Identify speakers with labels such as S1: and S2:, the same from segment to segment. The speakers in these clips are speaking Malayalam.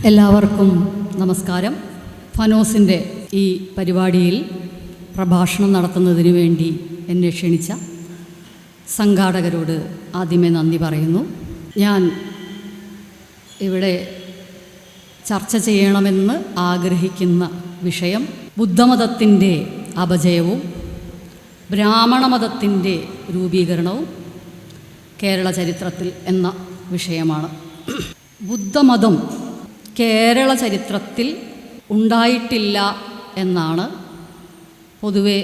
S1: എല്ലാവർക്കും നമസ്കാരം. ഫനോസിൻ്റെ ഈ പരിപാടിയിൽ പ്രഭാഷണം നടത്തുന്നതിന് വേണ്ടി എന്നെ ക്ഷണിച്ച സംഘാടകരോട് ആദ്യമേ നന്ദി പറയുന്നു. ഞാൻ ഇവിടെ ചർച്ച ചെയ്യണമെന്ന് ആഗ്രഹിക്കുന്ന വിഷയം ബുദ്ധമതത്തിൻ്റെ അപജയവും ബ്രാഹ്മണമതത്തിൻ്റെ രൂപീകരണവും കേരള ചരിത്രത്തിൽ എന്ന വിഷയമാണ്. ബുദ്ധമതം കേരള ചരിത്രത്തിൽ ഉണ്ടായിട്ടില്ല എന്നാണ് പൊതുവെ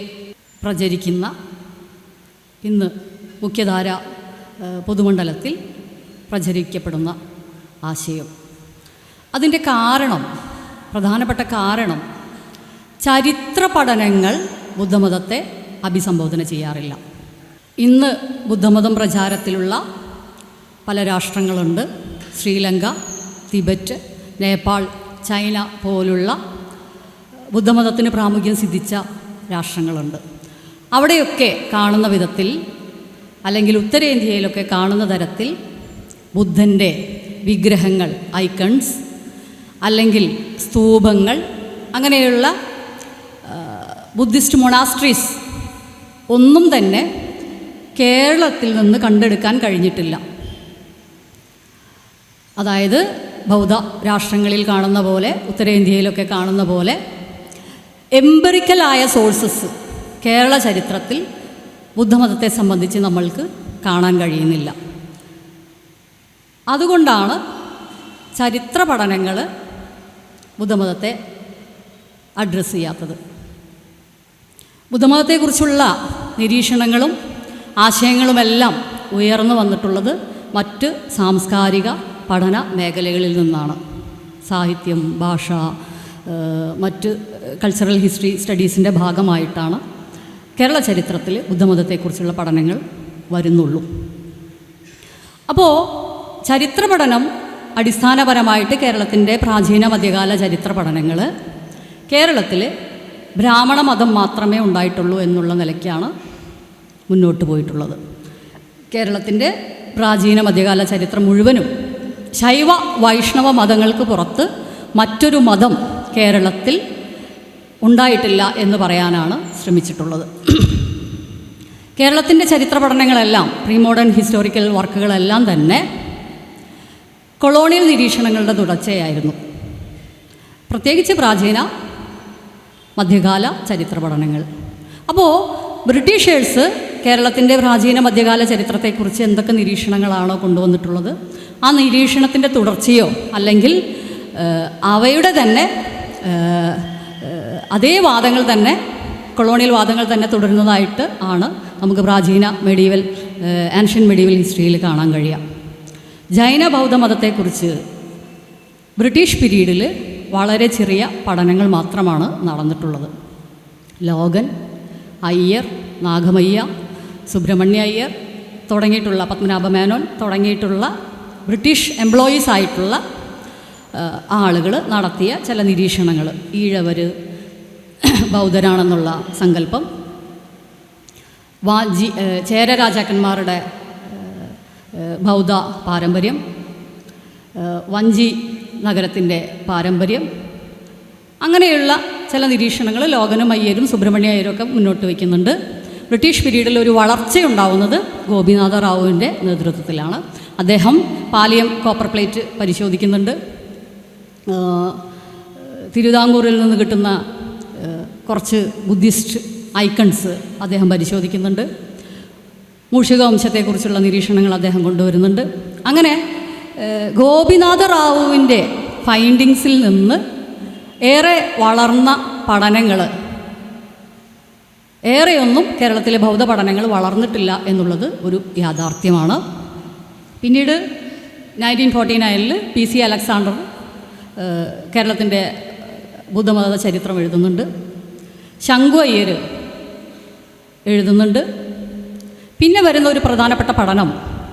S1: പ്രചരിക്കുന്ന ഇന്ന് മുഖ്യധാര പൊതുമണ്ഡലത്തിൽ പ്രചരിക്കപ്പെടുന്ന ആശയം. അതിൻ്റെ കാരണം, പ്രധാനപ്പെട്ട കാരണം, ചരിത്ര പഠനങ്ങൾ ബുദ്ധമതത്തെ അഭിസംബോധന ചെയ്യാറില്ല. ഇന്ന് ബുദ്ധമതം പ്രചാരത്തിലുള്ള പല രാഷ്ട്രങ്ങളുണ്ട്. ശ്രീലങ്ക, തിബറ്റ്, നേപ്പാൾ, ചൈന പോലുള്ള ബുദ്ധമതത്തിന് പ്രാമുഖ്യം സിദ്ധിച്ച രാഷ്ട്രങ്ങളുണ്ട്. അവിടെയൊക്കെ കാണുന്ന വിധത്തിൽ, അല്ലെങ്കിൽ ഉത്തരേന്ത്യയിലൊക്കെ കാണുന്ന തരത്തിൽ ബുദ്ധൻ്റെ വിഗ്രഹങ്ങൾ, ഐക്കൺസ് അല്ലെങ്കിൽ സ്തൂപങ്ങൾ, അങ്ങനെയുള്ള ബുദ്ധിസ്റ്റ് മൊണാസ്ട്രീസ് ഒന്നും തന്നെ കേരളത്തിൽ നിന്ന് കണ്ടെടുക്കാൻ കഴിഞ്ഞിട്ടില്ല. അതായത് ബൗദ്ധ രാഷ്ട്രങ്ങളിൽ കാണുന്ന പോലെ, ഉത്തരേന്ത്യയിലൊക്കെ കാണുന്ന പോലെ എംപിറിക്കലായ സോഴ്സസ് കേരള ചരിത്രത്തിൽ ബുദ്ധമതത്തെ സംബന്ധിച്ച് നമ്മൾക്ക് കാണാൻ കഴിയുന്നില്ല. അതുകൊണ്ടാണ് ചരിത്ര പഠനങ്ങൾ ബുദ്ധമതത്തെ അഡ്രസ്സ് ചെയ്യാത്തത്. ബുദ്ധമതത്തെക്കുറിച്ചുള്ള നിരീക്ഷണങ്ങളും ആശയങ്ങളുമെല്ലാം ഉയർന്നു വന്നിട്ടുള്ളത് മറ്റ് സാംസ്കാരിക പഠന മേഖലകളിൽ നിന്നാണ്. സാഹിത്യം, ഭാഷ, മറ്റ് കൾച്ചറൽ ഹിസ്റ്ററി സ്റ്റഡീസിൻ്റെ ഭാഗമായിട്ടാണ് കേരള ചരിത്രത്തിൽ ബുദ്ധമതത്തെക്കുറിച്ചുള്ള പഠനങ്ങൾ വരുന്നുള്ളൂ. അപ്പോൾ ചരിത്ര പഠനം അടിസ്ഥാനപരമായിട്ട് കേരളത്തിൻ്റെ പ്രാചീന മധ്യകാല ചരിത്ര പഠനങ്ങൾ കേരളത്തിൽ ബ്രാഹ്മണ മതം മാത്രമേ ഉണ്ടായിട്ടുള്ളൂ എന്നുള്ള നിലയ്ക്കാണ് മുന്നോട്ട് പോയിട്ടുള്ളത്. കേരളത്തിൻ്റെ പ്രാചീന മധ്യകാല ചരിത്രം മുഴുവനും ശൈവ വൈഷ്ണവ മതങ്ങൾക്ക് പുറത്ത് മറ്റൊരു മതം കേരളത്തിൽ ഉണ്ടായിട്ടില്ല എന്ന് പറയാനാണ് ശ്രമിച്ചിട്ടുള്ളത്. കേരളത്തിൻ്റെ ചരിത്ര പഠനങ്ങളെല്ലാം, പ്രീ മോഡേൺ ഹിസ്റ്റോറിക്കൽ വർക്കുകളെല്ലാം തന്നെ കൊളോണിയൽ നിരീക്ഷണങ്ങളുടെ തുടർച്ചയായിരുന്നു. പ്രത്യേകിച്ച് പ്രാചീന മധ്യകാല ചരിത്ര പഠനങ്ങൾ. അപ്പോൾ ബ്രിട്ടീഷേഴ്സ് കേരളത്തിൻ്റെ പ്രാചീന മധ്യകാല ചരിത്രത്തെക്കുറിച്ച് എന്തൊക്കെ നിരീക്ഷണങ്ങളാണോ കൊണ്ടുവന്നിട്ടുള്ളത്, ആ നിരീക്ഷണത്തിൻ്റെ തുടർച്ചയോ അല്ലെങ്കിൽ അവയുടെ തന്നെ അതേ വാദങ്ങൾ തന്നെ, കൊളോണിയൽ വാദങ്ങൾ തന്നെ തുടരുന്നതായിട്ട് ആണ് നമുക്ക് പ്രാചീന ആൻഷ്യൻ മെഡീവൽ ഹിസ്റ്ററിയിൽ കാണാൻ കഴിയാം. ജൈന ബൗദ്ധ മതത്തെക്കുറിച്ച് ബ്രിട്ടീഷ് പീരീഡിൽ വളരെ ചെറിയ പഠനങ്ങൾ മാത്രമാണ് നടന്നിട്ടുള്ളത്. ലോഗൻ, അയ്യർ, നാഗമയ്യ, സുബ്രഹ്മണ്യ അയ്യർ തുടങ്ങിയിട്ടുള്ള, പത്മനാഭ മേനോൻ തുടങ്ങിയിട്ടുള്ള ബ്രിട്ടീഷ് എംപ്ലോയീസ് ആയിട്ടുള്ള ആളുകൾ നടത്തിയ ചില നിരീക്ഷണങ്ങൾ, ഈഴവർ ബൗദ്ധരാണെന്നുള്ള സങ്കല്പം, ചേര രാജാക്കന്മാരുടെ ബൗദ്ധ പാരമ്പര്യം, വഞ്ചി നഗരത്തിൻ്റെ പാരമ്പര്യം, അങ്ങനെയുള്ള ചില നിരീക്ഷണങ്ങൾ ലോഗനും അയ്യരും സുബ്രഹ്മണ്യ അയ്യരും ഒക്കെ മുന്നോട്ട് വയ്ക്കുന്നുണ്ട്. ബ്രിട്ടീഷ് പീരീഡിൽ ഒരു വളർച്ചയുണ്ടാവുന്നത് ഗോപിനാഥ റാവുവിൻ്റെ നേതൃത്വത്തിലാണ്. അദ്ദേഹം പാലിയം കോപ്പർ പ്ലേറ്റ് പരിശോധിക്കുന്നുണ്ട്. തിരുവിതാംകൂറിൽ നിന്ന് കിട്ടുന്ന കുറച്ച് ബുദ്ധിസ്റ്റ് ഐക്കൺസ് അദ്ദേഹം പരിശോധിക്കുന്നുണ്ട്. മൂഷിക വംശത്തെക്കുറിച്ചുള്ള നിരീക്ഷണങ്ങൾ അദ്ദേഹം കൊണ്ടുവരുന്നുണ്ട്. അങ്ങനെ ഗോപിനാഥ റാവുവിൻ്റെ ഫൈൻഡിങ്സിൽ നിന്ന് ഏറെ വളർന്ന പഠനങ്ങൾ, ഏറെയൊന്നും കേരളത്തിലെ ബൗദ്ധ പഠനങ്ങൾ വളർന്നിട്ടില്ല എന്നുള്ളത് ഒരു യാഥാർത്ഥ്യമാണ്. പിന്നീട് 1949 PC അലക്സാണ്ടർ കേരളത്തിൻ്റെ ബുദ്ധമത ചരിത്രം എഴുതുന്നുണ്ട്. ശങ്കു അയ്യർ എഴുതുന്നുണ്ട്. പിന്നെ വരുന്ന ഒരു പ്രധാനപ്പെട്ട പഠനം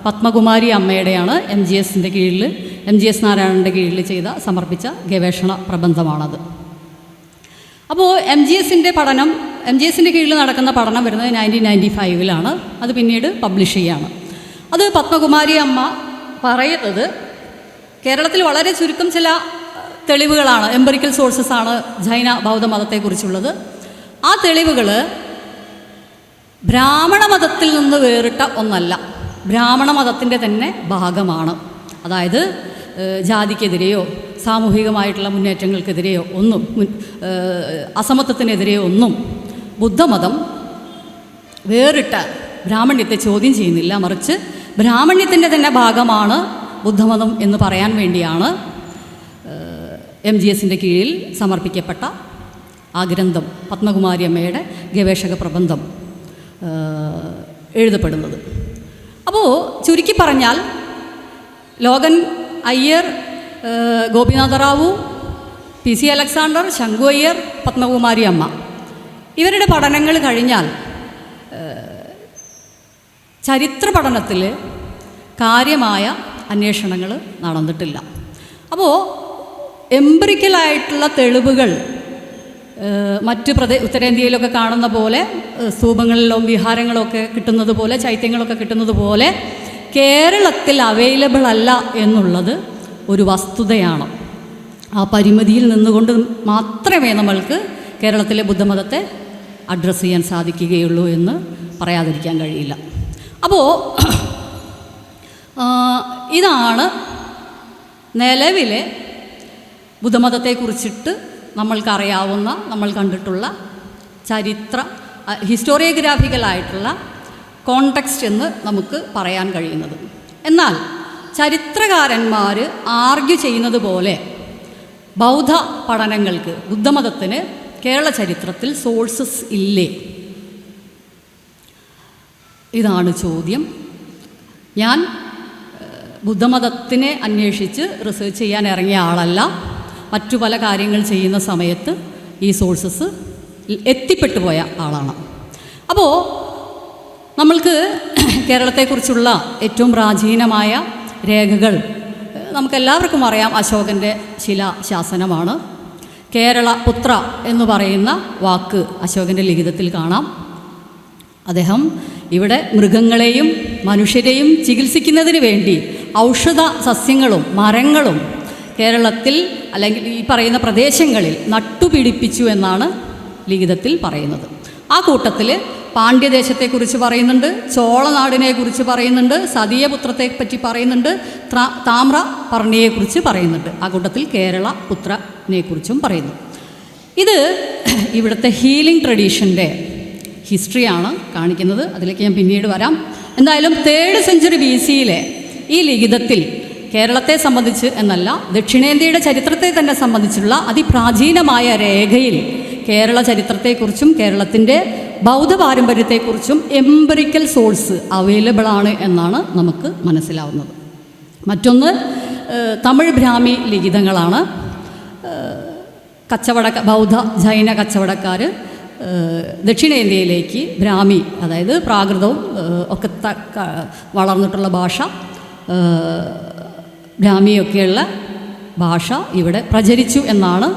S1: പത്മകുമാരി അമ്മയുടെയാണ്. MGSൻ്റെ കീഴിൽ, MGS നാരായണൻ്റെ കീഴിൽ സമർപ്പിച്ച ഗവേഷണ പ്രബന്ധമാണത്. അപ്പോൾ MGSൻ്റെ കീഴിൽ നടക്കുന്ന പഠനം വരുന്നത് 1995 അത് പിന്നീട് പബ്ലിഷ് ചെയ്യുകയാണ്. അത് പത്മകുമാരി അമ്മ പറയുന്നത് കേരളത്തിൽ വളരെ ചുരുക്കം ചില തെളിവുകളാണ്, എംപിറിക്കൽ സോഴ്സസ് ആണ് ജൈന ബൗദ്ധ മതത്തെക്കുറിച്ചുള്ളത്. ആ തെളിവുകൾ ബ്രാഹ്മണ മതത്തിൽ നിന്ന് വേറിട്ട ഒന്നല്ല, ബ്രാഹ്മണ മതത്തിൻ്റെ തന്നെ ഭാഗമാണ്. അതായത് ജാതിക്കെതിരെയോ സാമൂഹികമായിട്ടുള്ള മുന്നേറ്റങ്ങൾക്കെതിരെയോ ഒന്നും, അസമത്വത്തിനെതിരെയോ ഒന്നും ബുദ്ധമതം വേറിട്ട ബ്രാഹ്മണ്യത്തെ ചോദ്യം ചെയ്യുന്നില്ല. മറിച്ച് ബ്രാഹ്മണ്യത്തിൻ്റെ തന്നെ ഭാഗമാണ് ബുദ്ധമതം എന്ന് പറയാൻ വേണ്ടിയാണ് MGSൻ്റെ കീഴിൽ സമർപ്പിക്കപ്പെട്ട ആ ഗ്രന്ഥം, പത്മകുമാരി അമ്മയുടെ ഗവേഷക പ്രബന്ധം എഴുതപ്പെടുന്നത്. അപ്പോൾ ചുരുക്കി പറഞ്ഞാൽ Logan Iyer, Gopinatha Rao, PC Alexander, Shanku Iyer, Padmakumari Amma ഇവരുടെ പഠനങ്ങൾ കഴിഞ്ഞാൽ ചരിത്ര പഠനത്തിൽ കാര്യമായ അന്വേഷണങ്ങൾ നടന്നിട്ടില്ല. അപ്പോൾ എംപിറിക്കലായിട്ടുള്ള തെളിവുകൾ മറ്റ് ഉത്തരേന്ത്യയിലൊക്കെ കാണുന്ന പോലെ സ്തൂപങ്ങളിലോ വിഹാരങ്ങളോ ഒക്കെ കിട്ടുന്നത് പോലെ, ചൈത്യങ്ങളൊക്കെ കിട്ടുന്നത് പോലെ കേരളത്തിൽ അവൈലബിൾ അല്ല എന്നുള്ളത് ഒരു വസ്തുതയാണ്. ആ പരിമിതിയിൽ നിന്നുകൊണ്ട് മാത്രമേ നമ്മൾക്ക് കേരളത്തിലെ ബുദ്ധമതത്തെ അഡ്രസ്സ് ചെയ്യാൻ സാധിക്കുകയുള്ളൂ എന്ന് പറയാതിരിക്കാൻ കഴിയില്ല. അപ്പോൾ ഇതാണ് നിലവിലെ ബുദ്ധമതത്തെക്കുറിച്ചിട്ട് നമ്മൾക്കറിയാവുന്ന, നമ്മൾ കണ്ടിട്ടുള്ള ചരിത്ര ഹിസ്റ്റോറിയോഗ്രാഫിക്കലായിട്ടുള്ള കോണ്ടെക്സ്റ്റ് എന്ന് നമുക്ക് പറയാൻ കഴിയുന്നത്. എന്നാൽ ചരിത്രകാരന്മാർ ആർഗ്യൂ ചെയ്യുന്നത് പോലെ ബൗദ്ധ പഠനങ്ങൾക്ക്, ബുദ്ധമതത്തിന് കേരള ചരിത്രത്തിൽ സോഴ്സസ് ഇല്ലേ? ഇതാണ് ചോദ്യം. ഞാൻ ബുദ്ധമതത്തിനെ അന്വേഷിച്ച് റിസർച്ച് ചെയ്യാൻ ഇറങ്ങിയ ആളല്ല. മറ്റു പല കാര്യങ്ങൾ ചെയ്യുന്ന സമയത്ത് ഈ സോഴ്സസ് എത്തിപ്പെട്ടു പോയ ആളാണ്. അപ്പോൾ നമ്മൾക്ക് കേരളത്തെക്കുറിച്ചുള്ള ഏറ്റവും പ്രാചീനമായ രേഖകൾ നമുക്കെല്ലാവർക്കും അറിയാം. അശോകൻ്റെ ശിലാശാസനമാണ്. കേരള പുത്ര എന്ന് പറയുന്ന വാക്ക് അശോകൻ്റെ ലിഖിതത്തിൽ കാണാം. അദ്ദേഹം ഇവിടെ മൃഗങ്ങളെയും മനുഷ്യരെയും ചികിത്സിക്കുന്നതിന് വേണ്ടി ഔഷധ സസ്യങ്ങളും മരങ്ങളും കേരളത്തിൽ അല്ലെങ്കിൽ ഈ പറയുന്ന പ്രദേശങ്ങളിൽ നട്ടുപിടിപ്പിച്ചു എന്നാണ് ലിഖിതത്തിൽ പറയുന്നത്. ആ കൂട്ടത്തിൽ പാണ്ഡ്യദേശത്തെക്കുറിച്ച് പറയുന്നുണ്ട്, ചോളനാടിനെക്കുറിച്ച് പറയുന്നുണ്ട്, സതീയപുത്രത്തെ പറ്റി പറയുന്നുണ്ട്, താമ്രപർണിയെക്കുറിച്ച് പറയുന്നുണ്ട്. ആ കൂട്ടത്തിൽ കേരള പുത്രനെക്കുറിച്ചും പറയുന്നു. ഇത് ഇവിടുത്തെ ഹീലിംഗ് ട്രഡീഷൻ്റെ ഹിസ്റ്ററിയാണ് കാണിക്കുന്നത്. അതിലേക്ക് ഞാൻ പിന്നീട് വരാം. എന്തായാലും 3rd സെഞ്ച്വറി BC ഈ ലിഖിതത്തിൽ കേരളത്തെ സംബന്ധിച്ച് എന്നല്ല, ദക്ഷിണേന്ത്യയുടെ ചരിത്രത്തെ തന്നെ സംബന്ധിച്ചുള്ള അതിപ്രാചീനമായ രേഖയിൽ കേരള ചരിത്രത്തെക്കുറിച്ചും കേരളത്തിൻ്റെ ബൗദ്ധ പാരമ്പര്യത്തെക്കുറിച്ചും എംപിറിക്കൽ സോഴ്സ് അവൈലബിൾ ആണ് എന്നാണ് നമുക്ക് മനസ്സിലാവുന്നത്. മറ്റൊന്ന് തമിഴ് ബ്രാഹ്മി ലിഖിതങ്ങളാണ്. ബൗദ്ധ ജൈന കച്ചവടക്കാർ ദക്ഷിണേന്ത്യയിലേക്ക് ബ്രാഹ്മി, അതായത് പ്രാകൃതവും ഒക്കെ വളർന്നിട്ടുള്ള ഭാഷ, ബ്രാഹ്മിയൊക്കെയുള്ള ഭാഷ ഇവിടെ പ്രചരിച്ചു എന്നാണ്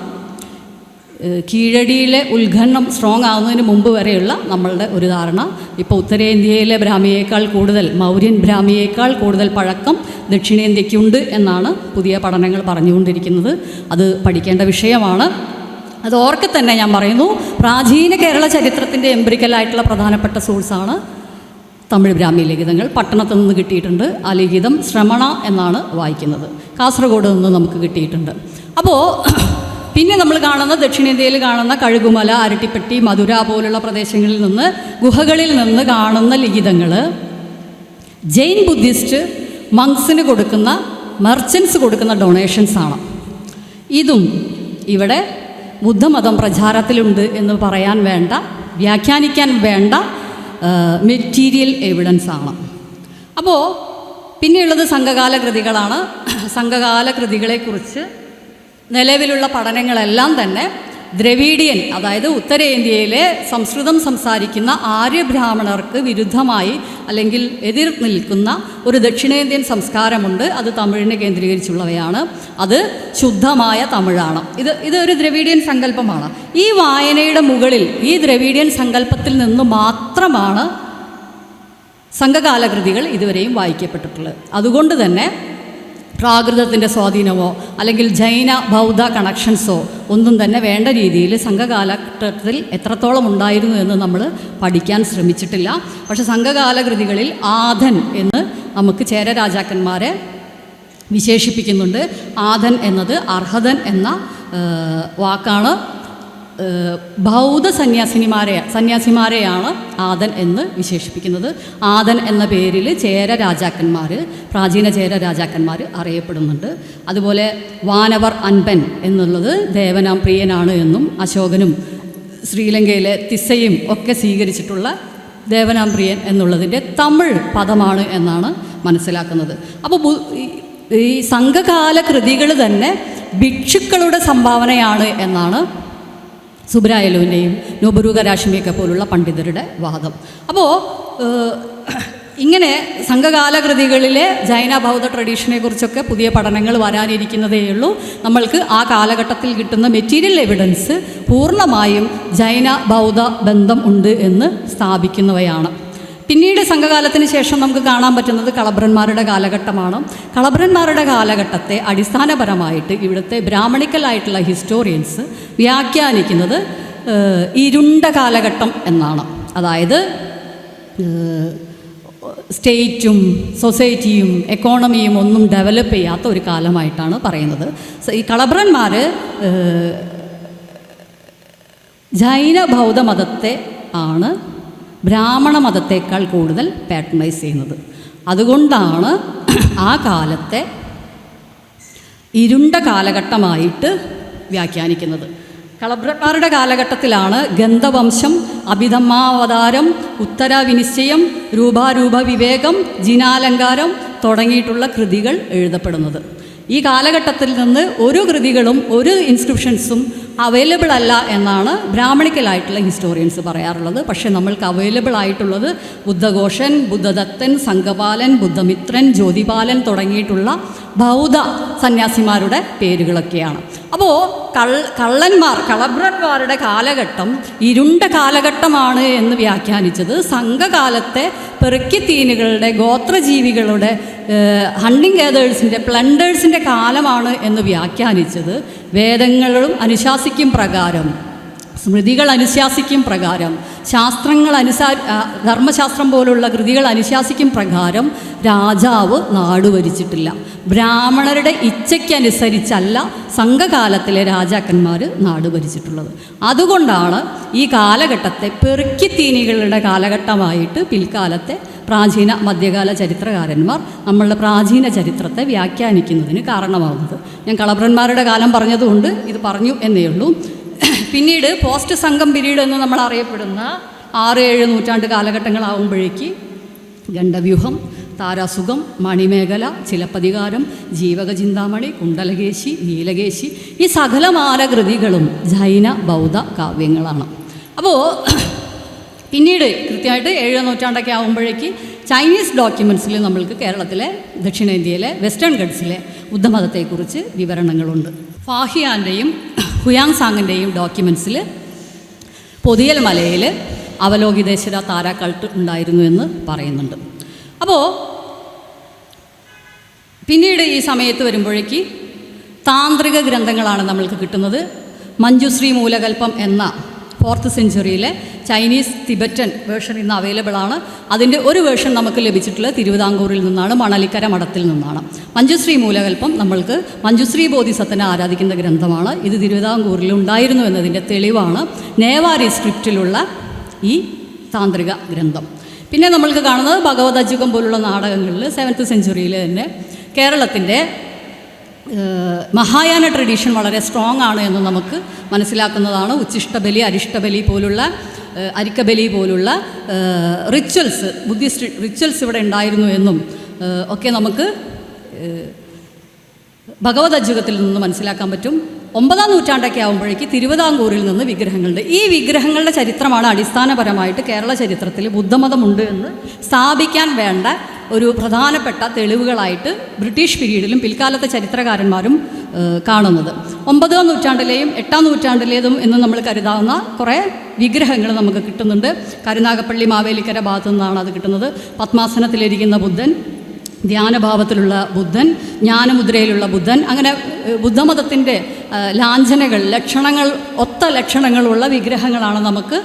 S1: കീഴടിയിലെ ഉത്ഖനനം സ്ട്രോങ് ആകുന്നതിന് മുമ്പ് വരെയുള്ള നമ്മളുടെ ഒരു ധാരണ. ഇപ്പോൾ ഉത്തരേന്ത്യയിലെ ബ്രാഹ്മിയേക്കാൾ കൂടുതൽ, മൗര്യൻ ബ്രാഹ്മിയേക്കാൾ കൂടുതൽ പഴക്കം ദക്ഷിണേന്ത്യയ്ക്കുണ്ട് എന്നാണ് പുതിയ പഠനങ്ങൾ പറഞ്ഞുകൊണ്ടിരിക്കുന്നത്. അത് പഠിക്കേണ്ട വിഷയമാണ്. അത് ഓർക്കെ തന്നെ ഞാൻ പറയുന്നു, പ്രാചീന കേരള ചരിത്രത്തിൻ്റെ എംപിറിക്കലായിട്ടുള്ള പ്രധാനപ്പെട്ട സോഴ്സാണ് തമിഴ് ബ്രാഹ്മി ലിഖിതങ്ങൾ. പട്ടണത്തിൽ നിന്ന് കിട്ടിയിട്ടുണ്ട്. ആ ലിഖിതം ശ്രമണ എന്നാണ് വായിക്കുന്നത്. കാസർഗോഡ് നിന്ന് നമുക്ക് കിട്ടിയിട്ടുണ്ട്. അപ്പോൾ പിന്നെ നമ്മൾ കാണുന്ന ദക്ഷിണേന്ത്യയിൽ കാണുന്ന കഴുകുമല, അരട്ടിപ്പെട്ടി, മധുര പോലുള്ള പ്രദേശങ്ങളിൽ നിന്ന്, ഗുഹകളിൽ നിന്ന് കാണുന്ന ലിഖിതങ്ങൾ ജെയിൻ ബുദ്ധിസ്റ്റ് മങ്സിന് കൊടുക്കുന്ന, മെർച്ചൻസ് കൊടുക്കുന്ന ഡൊണേഷൻസാണ്. ഇതും ഇവിടെ ബുദ്ധമതം പ്രചാരത്തിലുണ്ട് എന്ന് പറയാൻ വേണ്ട, വ്യാഖ്യാനിക്കാൻ വേണ്ട മെറ്റീരിയൽ എവിഡൻസ് ആണ്. അപ്പോൾ പിന്നെയുള്ളത് സംഘകാല കൃതികളാണ്. സംഘകാല കൃതികളെക്കുറിച്ച് നിലവിലുള്ള പഠനങ്ങളെല്ലാം തന്നെ ദ്രവീഡിയൻ, അതായത് ഉത്തരേന്ത്യയിലെ സംസ്കൃതം സംസാരിക്കുന്ന ആര്യബ്രാഹ്മണർക്ക് വിരുദ്ധമായി അല്ലെങ്കിൽ എതിർ നിൽക്കുന്ന ഒരു ദക്ഷിണേന്ത്യൻ സംസ്കാരമുണ്ട്. അത് തമിഴിനെ കേന്ദ്രീകരിച്ചുള്ളവയാണ്. അത് ശുദ്ധമായ തമിഴാണ്. ഇതൊരു ദ്രവീഡിയൻ സങ്കല്പമാണ്. ഈ വായനയുടെ മുകളിൽ ഈ ദ്രവീഡിയൻ സങ്കല്പത്തിൽ നിന്ന് മാത്രമാണ് സംഘകാല കൃതികൾ ഇതുവരെയും വായിക്കപ്പെട്ടിട്ടുള്ളത്. അതുകൊണ്ട് തന്നെ പ്രാകൃതത്തിൻ്റെ സ്വാധീനമോ അല്ലെങ്കിൽ ജൈന ബൗദ്ധ കണക്ഷൻസോ ഒന്നും തന്നെ വേണ്ട രീതിയിൽ സംഘകാലഘട്ടത്തിൽ എത്രത്തോളം ഉണ്ടായിരുന്നു എന്ന് നമ്മൾ പഠിക്കാൻ ശ്രമിച്ചിട്ടില്ല. പക്ഷെ സംഘകാല കൃതികളിൽ ആധൻ എന്ന് നമുക്ക് ചേര രാജാക്കന്മാരെ വിശേഷിപ്പിക്കുന്നുണ്ട്. ആധൻ എന്നത് അർഹതൻ എന്ന വാക്കാണ്. ബൗദ്ധ സന്യാസിമാരെയാണ് ആദൻ എന്ന് വിശേഷിപ്പിക്കുന്നത്. ആദൻ എന്ന പേരിൽ ചേര രാജാക്കന്മാർ, പ്രാചീന ചേര രാജാക്കന്മാർ അറിയപ്പെടുന്നുണ്ട്. അതുപോലെ വാനവർ അൻപൻ എന്നുള്ളത് ദേവനാം പ്രിയനാണ് എന്നും അശോകനും ശ്രീലങ്കയിലെ തിസ്സയും ഒക്കെ സ്വീകരിച്ചിട്ടുള്ള ദേവനാം പ്രിയൻ എന്നുള്ളതിൻ്റെ തമിഴ് പദമാണ് എന്നാണ് മനസ്സിലാക്കുന്നത്. അപ്പോൾ ഈ സംഘകാല കൃതികൾ തന്നെ ഭിക്ഷുക്കളുടെ സംഭാവനയാണ് എന്നാണ് സുബ്രായലുവിൻ്റെയും നൊബുരു കരാഷ്മിയൊക്കെ പോലുള്ള പണ്ഡിതരുടെ വാദം. അപ്പോൾ ഇങ്ങനെ സംഘകാല കൃതികളിലെ ജൈന ബൗദ്ധ ട്രഡീഷനെക്കുറിച്ചൊക്കെ പുതിയ പഠനങ്ങൾ വരാനിരിക്കുന്നതേ ഉള്ളൂ. നമ്മൾക്ക് ആ കാലഘട്ടത്തിൽ കിട്ടുന്ന മെറ്റീരിയൽ എവിഡൻസ് പൂർണ്ണമായും ജൈന ബൗദ്ധ ബന്ധം ഉണ്ട് എന്ന് സ്ഥാപിക്കുന്നവയാണ്. പിന്നീട് സംഘകാലത്തിന് ശേഷം നമുക്ക് കാണാൻ പറ്റുന്നത് കളഭ്രന്മാരുടെ കാലഘട്ടമാണ്. കളഭ്രന്മാരുടെ കാലഘട്ടത്തെ അടിസ്ഥാനപരമായിട്ട് ഇവിടുത്തെ ബ്രാഹ്മണിക്കലായിട്ടുള്ള ഹിസ്റ്റോറിയൻസ് വ്യാഖ്യാനിക്കുന്നത് ഇരുണ്ട കാലഘട്ടം എന്നാണ്. അതായത് സ്റ്റേറ്റും സൊസൈറ്റിയും എക്കോണമിയും ഒന്നും ഡെവലപ്പ് ചെയ്യാത്ത ഒരു കാലമായിട്ടാണ് പറയുന്നത്. ഈ കളഭ്രന്മാർ ജൈന ബൗദ്ധ മതത്തെ ആണ് ബ്രാഹ്മണ മതത്തേക്കാൾ കൂടുതൽ പാട്രണൈസ് ചെയ്യുന്നത്. അതുകൊണ്ടാണ് ആ കാലത്തെ ഇരുണ്ട കാലഘട്ടമായിട്ട് വ്യാഖ്യാനിക്കുന്നത്. കളഭ്രന്മാരുടെ കാലഘട്ടത്തിലാണ് ഗന്ധവംശം, അഭിധമ്മാവതാരം, ഉത്തരവിനിശ്ചയം, രൂപാരൂപ വിവേകം, ജിനാലങ്കാരം തുടങ്ങിയിട്ടുള്ള കൃതികൾ എഴുതപ്പെടുന്നത്. ഈ കാലഘട്ടത്തിൽ നിന്ന് ഒരു കൃതികളും ഒരു ഇൻസ്ക്രിപ്ഷൻസും അവൈലബിൾ അല്ല എന്നാണ് ബ്രാഹ്മണിക്കലായിട്ടുള്ള ഹിസ്റ്റോറിയൻസ് പറയാറുള്ളത്. പക്ഷേ നമ്മൾക്ക് അവൈലബിൾ ആയിട്ടുള്ളത് ബുദ്ധഘോഷൻ, ബുദ്ധദത്തൻ, സംഘപാലൻ, ബുദ്ധമിത്രൻ, ജ്യോതിപാലൻ തുടങ്ങിയിട്ടുള്ള ബൗദ്ധ സന്യാസിമാരുടെ പേരുകളൊക്കെയാണ്. അപ്പോൾ കളഭ്രന്മാരുടെ കാലഘട്ടം ഇരുണ്ട കാലഘട്ടമാണ് എന്ന് വ്യാഖ്യാനിച്ചത് സംഘകാലത്തെ പെറുക്കിത്തീനുകളുടെ ഗോത്രജീവികളുടെ ഹണ്ടിങ് ഗേതേഴ്സിൻ്റെ പ്ലണ്ടേഴ്സിൻ്റെ കാലമാണ് എന്ന് വ്യാഖ്യാനിച്ചത് വേദങ്ങളും അനുശാസിക്കും പ്രകാരം, സ്മൃതികൾ അനുശാസിക്കും പ്രകാരം, ധർമ്മശാസ്ത്രം പോലുള്ള കൃതികൾ അനുശാസിക്കും പ്രകാരം രാജാവ് നാടുഭരിച്ചിട്ടില്ല. ബ്രാഹ്മണരുടെ ഇച്ഛയ്ക്കനുസരിച്ചല്ല സംഘകാലത്തിലെ രാജാക്കന്മാർ നാടുഭരിച്ചിട്ടുള്ളത്. അതുകൊണ്ടാണ് ഈ കാലഘട്ടത്തെ പെറുക്കിത്തീനികളുടെ കാലഘട്ടമായിട്ട് പിൽക്കാലത്തെ പ്രാചീന മധ്യകാല ചരിത്രകാരന്മാർ നമ്മളുടെ പ്രാചീന ചരിത്രത്തെ വ്യാഖ്യാനിക്കുന്നതിന് കാരണമാകുന്നത്. ഞാൻ കളഭ്രന്മാരുടെ കാലം പറഞ്ഞതുകൊണ്ട് ഇത് പറഞ്ഞു എന്നേ ഉള്ളൂ. പിന്നീട് പോസ്റ്റ് സംഘം പീരീഡ് എന്ന് നമ്മൾ അറിയപ്പെടുന്ന 6-7 നൂറ്റാണ്ട് കാലഘട്ടങ്ങളാവുമ്പോഴേക്ക് ഗണ്ഡവ്യൂഹം, താരാസുഖം, മണിമേഖല, ചിലപ്പതികാരം, ജീവക ചിന്താമണി, കുണ്ടലകേശി, നീലകേശി ഈ സകലമാല കൃതികളും ജൈന ബൗദ്ധ കാവ്യങ്ങളാണ്. അപ്പോൾ പിന്നീട് കൃത്യമായിട്ട് 7 നൂറ്റാണ്ടൊക്കെ ആകുമ്പോഴേക്ക് ചൈനീസ് ഡോക്യുമെൻറ്റ്സിൽ നമ്മൾക്ക് കേരളത്തിലെ ദക്ഷിണേന്ത്യയിലെ വെസ്റ്റേൺ ഗഡ്സിലെ ബുദ്ധമതത്തെക്കുറിച്ച് വിവരണങ്ങളുണ്ട്. ഫാഹിയാൻ്റെയും ഹുയാങ്സാങ്ങിൻ്റെയും ഡോക്യുമെൻറ്റ്സിൽ പൊതിയൽ മലയിൽ അവലോകിതേശ്വര താരാക്കൾട്ട് ഉണ്ടായിരുന്നു എന്ന് പറയുന്നുണ്ട്. അപ്പോൾ പിന്നീട് ഈ സമയത്ത് വരുമ്പോഴേക്ക് താന്ത്രിക ഗ്രന്ഥങ്ങളാണ് നമ്മൾക്ക് കിട്ടുന്നത്. മഞ്ജുശ്രീ മൂലകൽപ്പം എന്ന 4th സെഞ്ച്വറിയിലെ ചൈനീസ് തിബറ്റൻ വേർഷൻ ഇന്ന് അവൈലബിൾ ആണ്. അതിൻ്റെ ഒരു വേർഷൻ നമുക്ക് ലഭിച്ചിട്ടുള്ളത് തിരുവിതാംകൂറിൽ നിന്നാണ്, മണലിക്കര മഠത്തിൽ നിന്നാണ്. മഞ്ജുശ്രീ മൂലകൽപ്പം നമ്മൾക്ക് മഞ്ജുശ്രീ ബോധിസത്തിനെ ആരാധിക്കുന്ന ഗ്രന്ഥമാണ്. ഇത് തിരുവിതാംകൂറിൽ ഉണ്ടായിരുന്നു എന്നതിൻ്റെ തെളിവാണ് നേവാരി സ്ക്രിപ്റ്റിലുള്ള ഈ താന്ത്രിക ഗ്രന്ഥം. പിന്നെ നമ്മൾക്ക് കാണുന്നത് ഭഗവതജുഗം പോലുള്ള നാടകങ്ങളിൽ 7th സെഞ്ച്വറിയിൽ തന്നെ കേരളത്തിൻ്റെ മഹായാന ട്രഡീഷൻ വളരെ സ്ട്രോങ് ആണ് എന്ന് നമുക്ക് മനസ്സിലാക്കുന്നതാണ്. ഉച്ഛിഷ്ടബലി, അരിഷ്ടബലി പോലുള്ള, അരിക്കബലി പോലുള്ള റിച്വൽസ്, ബുദ്ധിസ്റ്റ് റിച്വൽസ് ഇവിടെ ഉണ്ടായിരുന്നു എന്നും ഒക്കെ നമുക്ക് ഭഗവതജുഗത്തിൽ നിന്ന് മനസ്സിലാക്കാൻ പറ്റും. 9ാം നൂറ്റാണ്ടൊക്കെ ആകുമ്പോഴേക്ക് തിരുവിതാംകൂറിൽ നിന്ന് വിഗ്രഹങ്ങളുണ്ട്. ഈ വിഗ്രഹങ്ങളുടെ ചരിത്രമാണ് അടിസ്ഥാനപരമായിട്ട് കേരള ചരിത്രത്തിൽ ബുദ്ധമതമുണ്ട് എന്ന് സ്ഥാപിക്കാൻ വേണ്ട ഒരു പ്രധാനപ്പെട്ട തെളിവുകളായിട്ട് ബ്രിട്ടീഷ് പീരീഡിലും പിൽക്കാലത്തെ ചരിത്രകാരന്മാരും കാണുന്നത്. 9ാം നൂറ്റാണ്ടിലെയും 8ാം നൂറ്റാണ്ടിലേതും എന്ന് നമ്മൾ കരുതാവുന്ന കുറേ വിഗ്രഹങ്ങൾ നമുക്ക് കിട്ടുന്നുണ്ട്. കരുനാഗപ്പള്ളി മാവേലിക്കര ഭാഗത്തു നിന്നാണ് അത് കിട്ടുന്നത്. പത്മാസനത്തിലിരിക്കുന്ന ബുദ്ധൻ, ധ്യാനഭാവത്തിലുള്ള ബുദ്ധൻ, ജ്ഞാനമുദ്രയിലുള്ള ബുദ്ധൻ, അങ്ങനെ ബുദ്ധമതത്തിൻ്റെ ലാഞ്ചനകൾ, ഒത്ത ലക്ഷണങ്ങളുള്ള വിഗ്രഹങ്ങളാണ് നമുക്ക്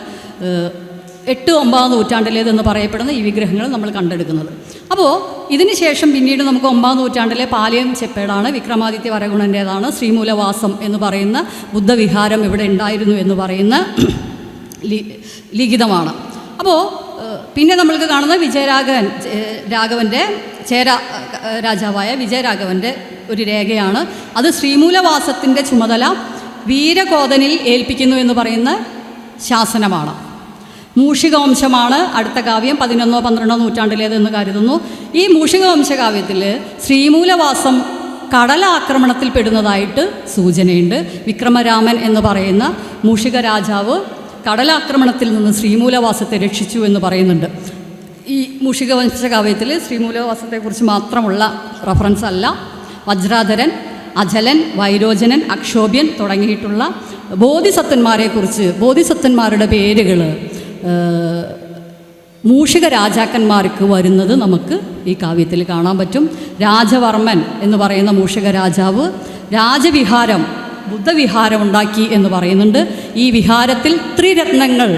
S1: 8-9 നൂറ്റാണ്ടിലേതെന്ന് പറയപ്പെടുന്ന ഈ വിഗ്രഹങ്ങൾ നമ്മൾ കണ്ടെടുക്കുന്നത്. അപ്പോൾ ഇതിന് ശേഷം പിന്നീട് നമുക്ക് 9 നൂറ്റാണ്ടിലെ പാലിയം ചെപ്പേടാണ്, വിക്രമാദിത്യ വരഗുണൻ്റേതാണ്. ശ്രീമൂലവാസം എന്ന് പറയുന്ന ബുദ്ധവിഹാരം ഇവിടെ ഉണ്ടായിരുന്നു എന്ന് പറയുന്ന ലിഖിതമാണ്. അപ്പോൾ പിന്നെ നമ്മൾക്ക് കാണുന്നത് രാഘവൻ്റെ ചേര രാജാവായ വിജയരാഘവൻ്റെ ഒരു രേഖയാണ്. അത് ശ്രീമൂലവാസത്തിൻ്റെ ചുമതല വീരകോതനിൽ ഏൽപ്പിക്കുന്നു എന്ന് പറയുന്ന ശാസനമാണ്. മൂഷികവംശമാണ് അടുത്ത കാവ്യം, 11-12 നൂറ്റാണ്ടിലേതെന്ന് കരുതുന്നു. ഈ മൂഷികവംശകാവ്യത്തിൽ ശ്രീമൂലവാസം കടലാക്രമണത്തിൽ പെടുന്നതായിട്ട് സൂചനയുണ്ട്. വിക്രമരാമൻ എന്ന് പറയുന്ന മൂഷിക രാജാവ് കടലാക്രമണത്തിൽ നിന്ന് ശ്രീമൂലവാസത്തെ രക്ഷിച്ചു എന്ന് പറയുന്നുണ്ട്. ഈ മൂഷികവംശകാവ്യത്തിൽ ശ്രീമൂലവാസത്തെക്കുറിച്ച് മാത്രമുള്ള റഫറൻസ് അല്ല. വജ്രാധരൻ, അജലൻ, വൈരോചനൻ, അക്ഷോഭ്യൻ തുടങ്ങിയിട്ടുള്ള ബോധിസത്വന്മാരെക്കുറിച്ച്, ബോധിസത്വന്മാരുടെ പേരുകൾ മൂഷിക രാജാക്കന്മാർക്ക് വരുന്നത് നമുക്ക് ഈ കാവ്യത്തിൽ കാണാൻ പറ്റും. രാജവർമ്മൻ എന്ന് പറയുന്ന മൂഷിക രാജാവ് രാജവിഹാരം, ബുദ്ധവിഹാരം ഉണ്ടാക്കി എന്ന് പറയുന്നുണ്ട്. ഈ വിഹാരത്തിൽ ത്രിരത്നങ്ങൾ,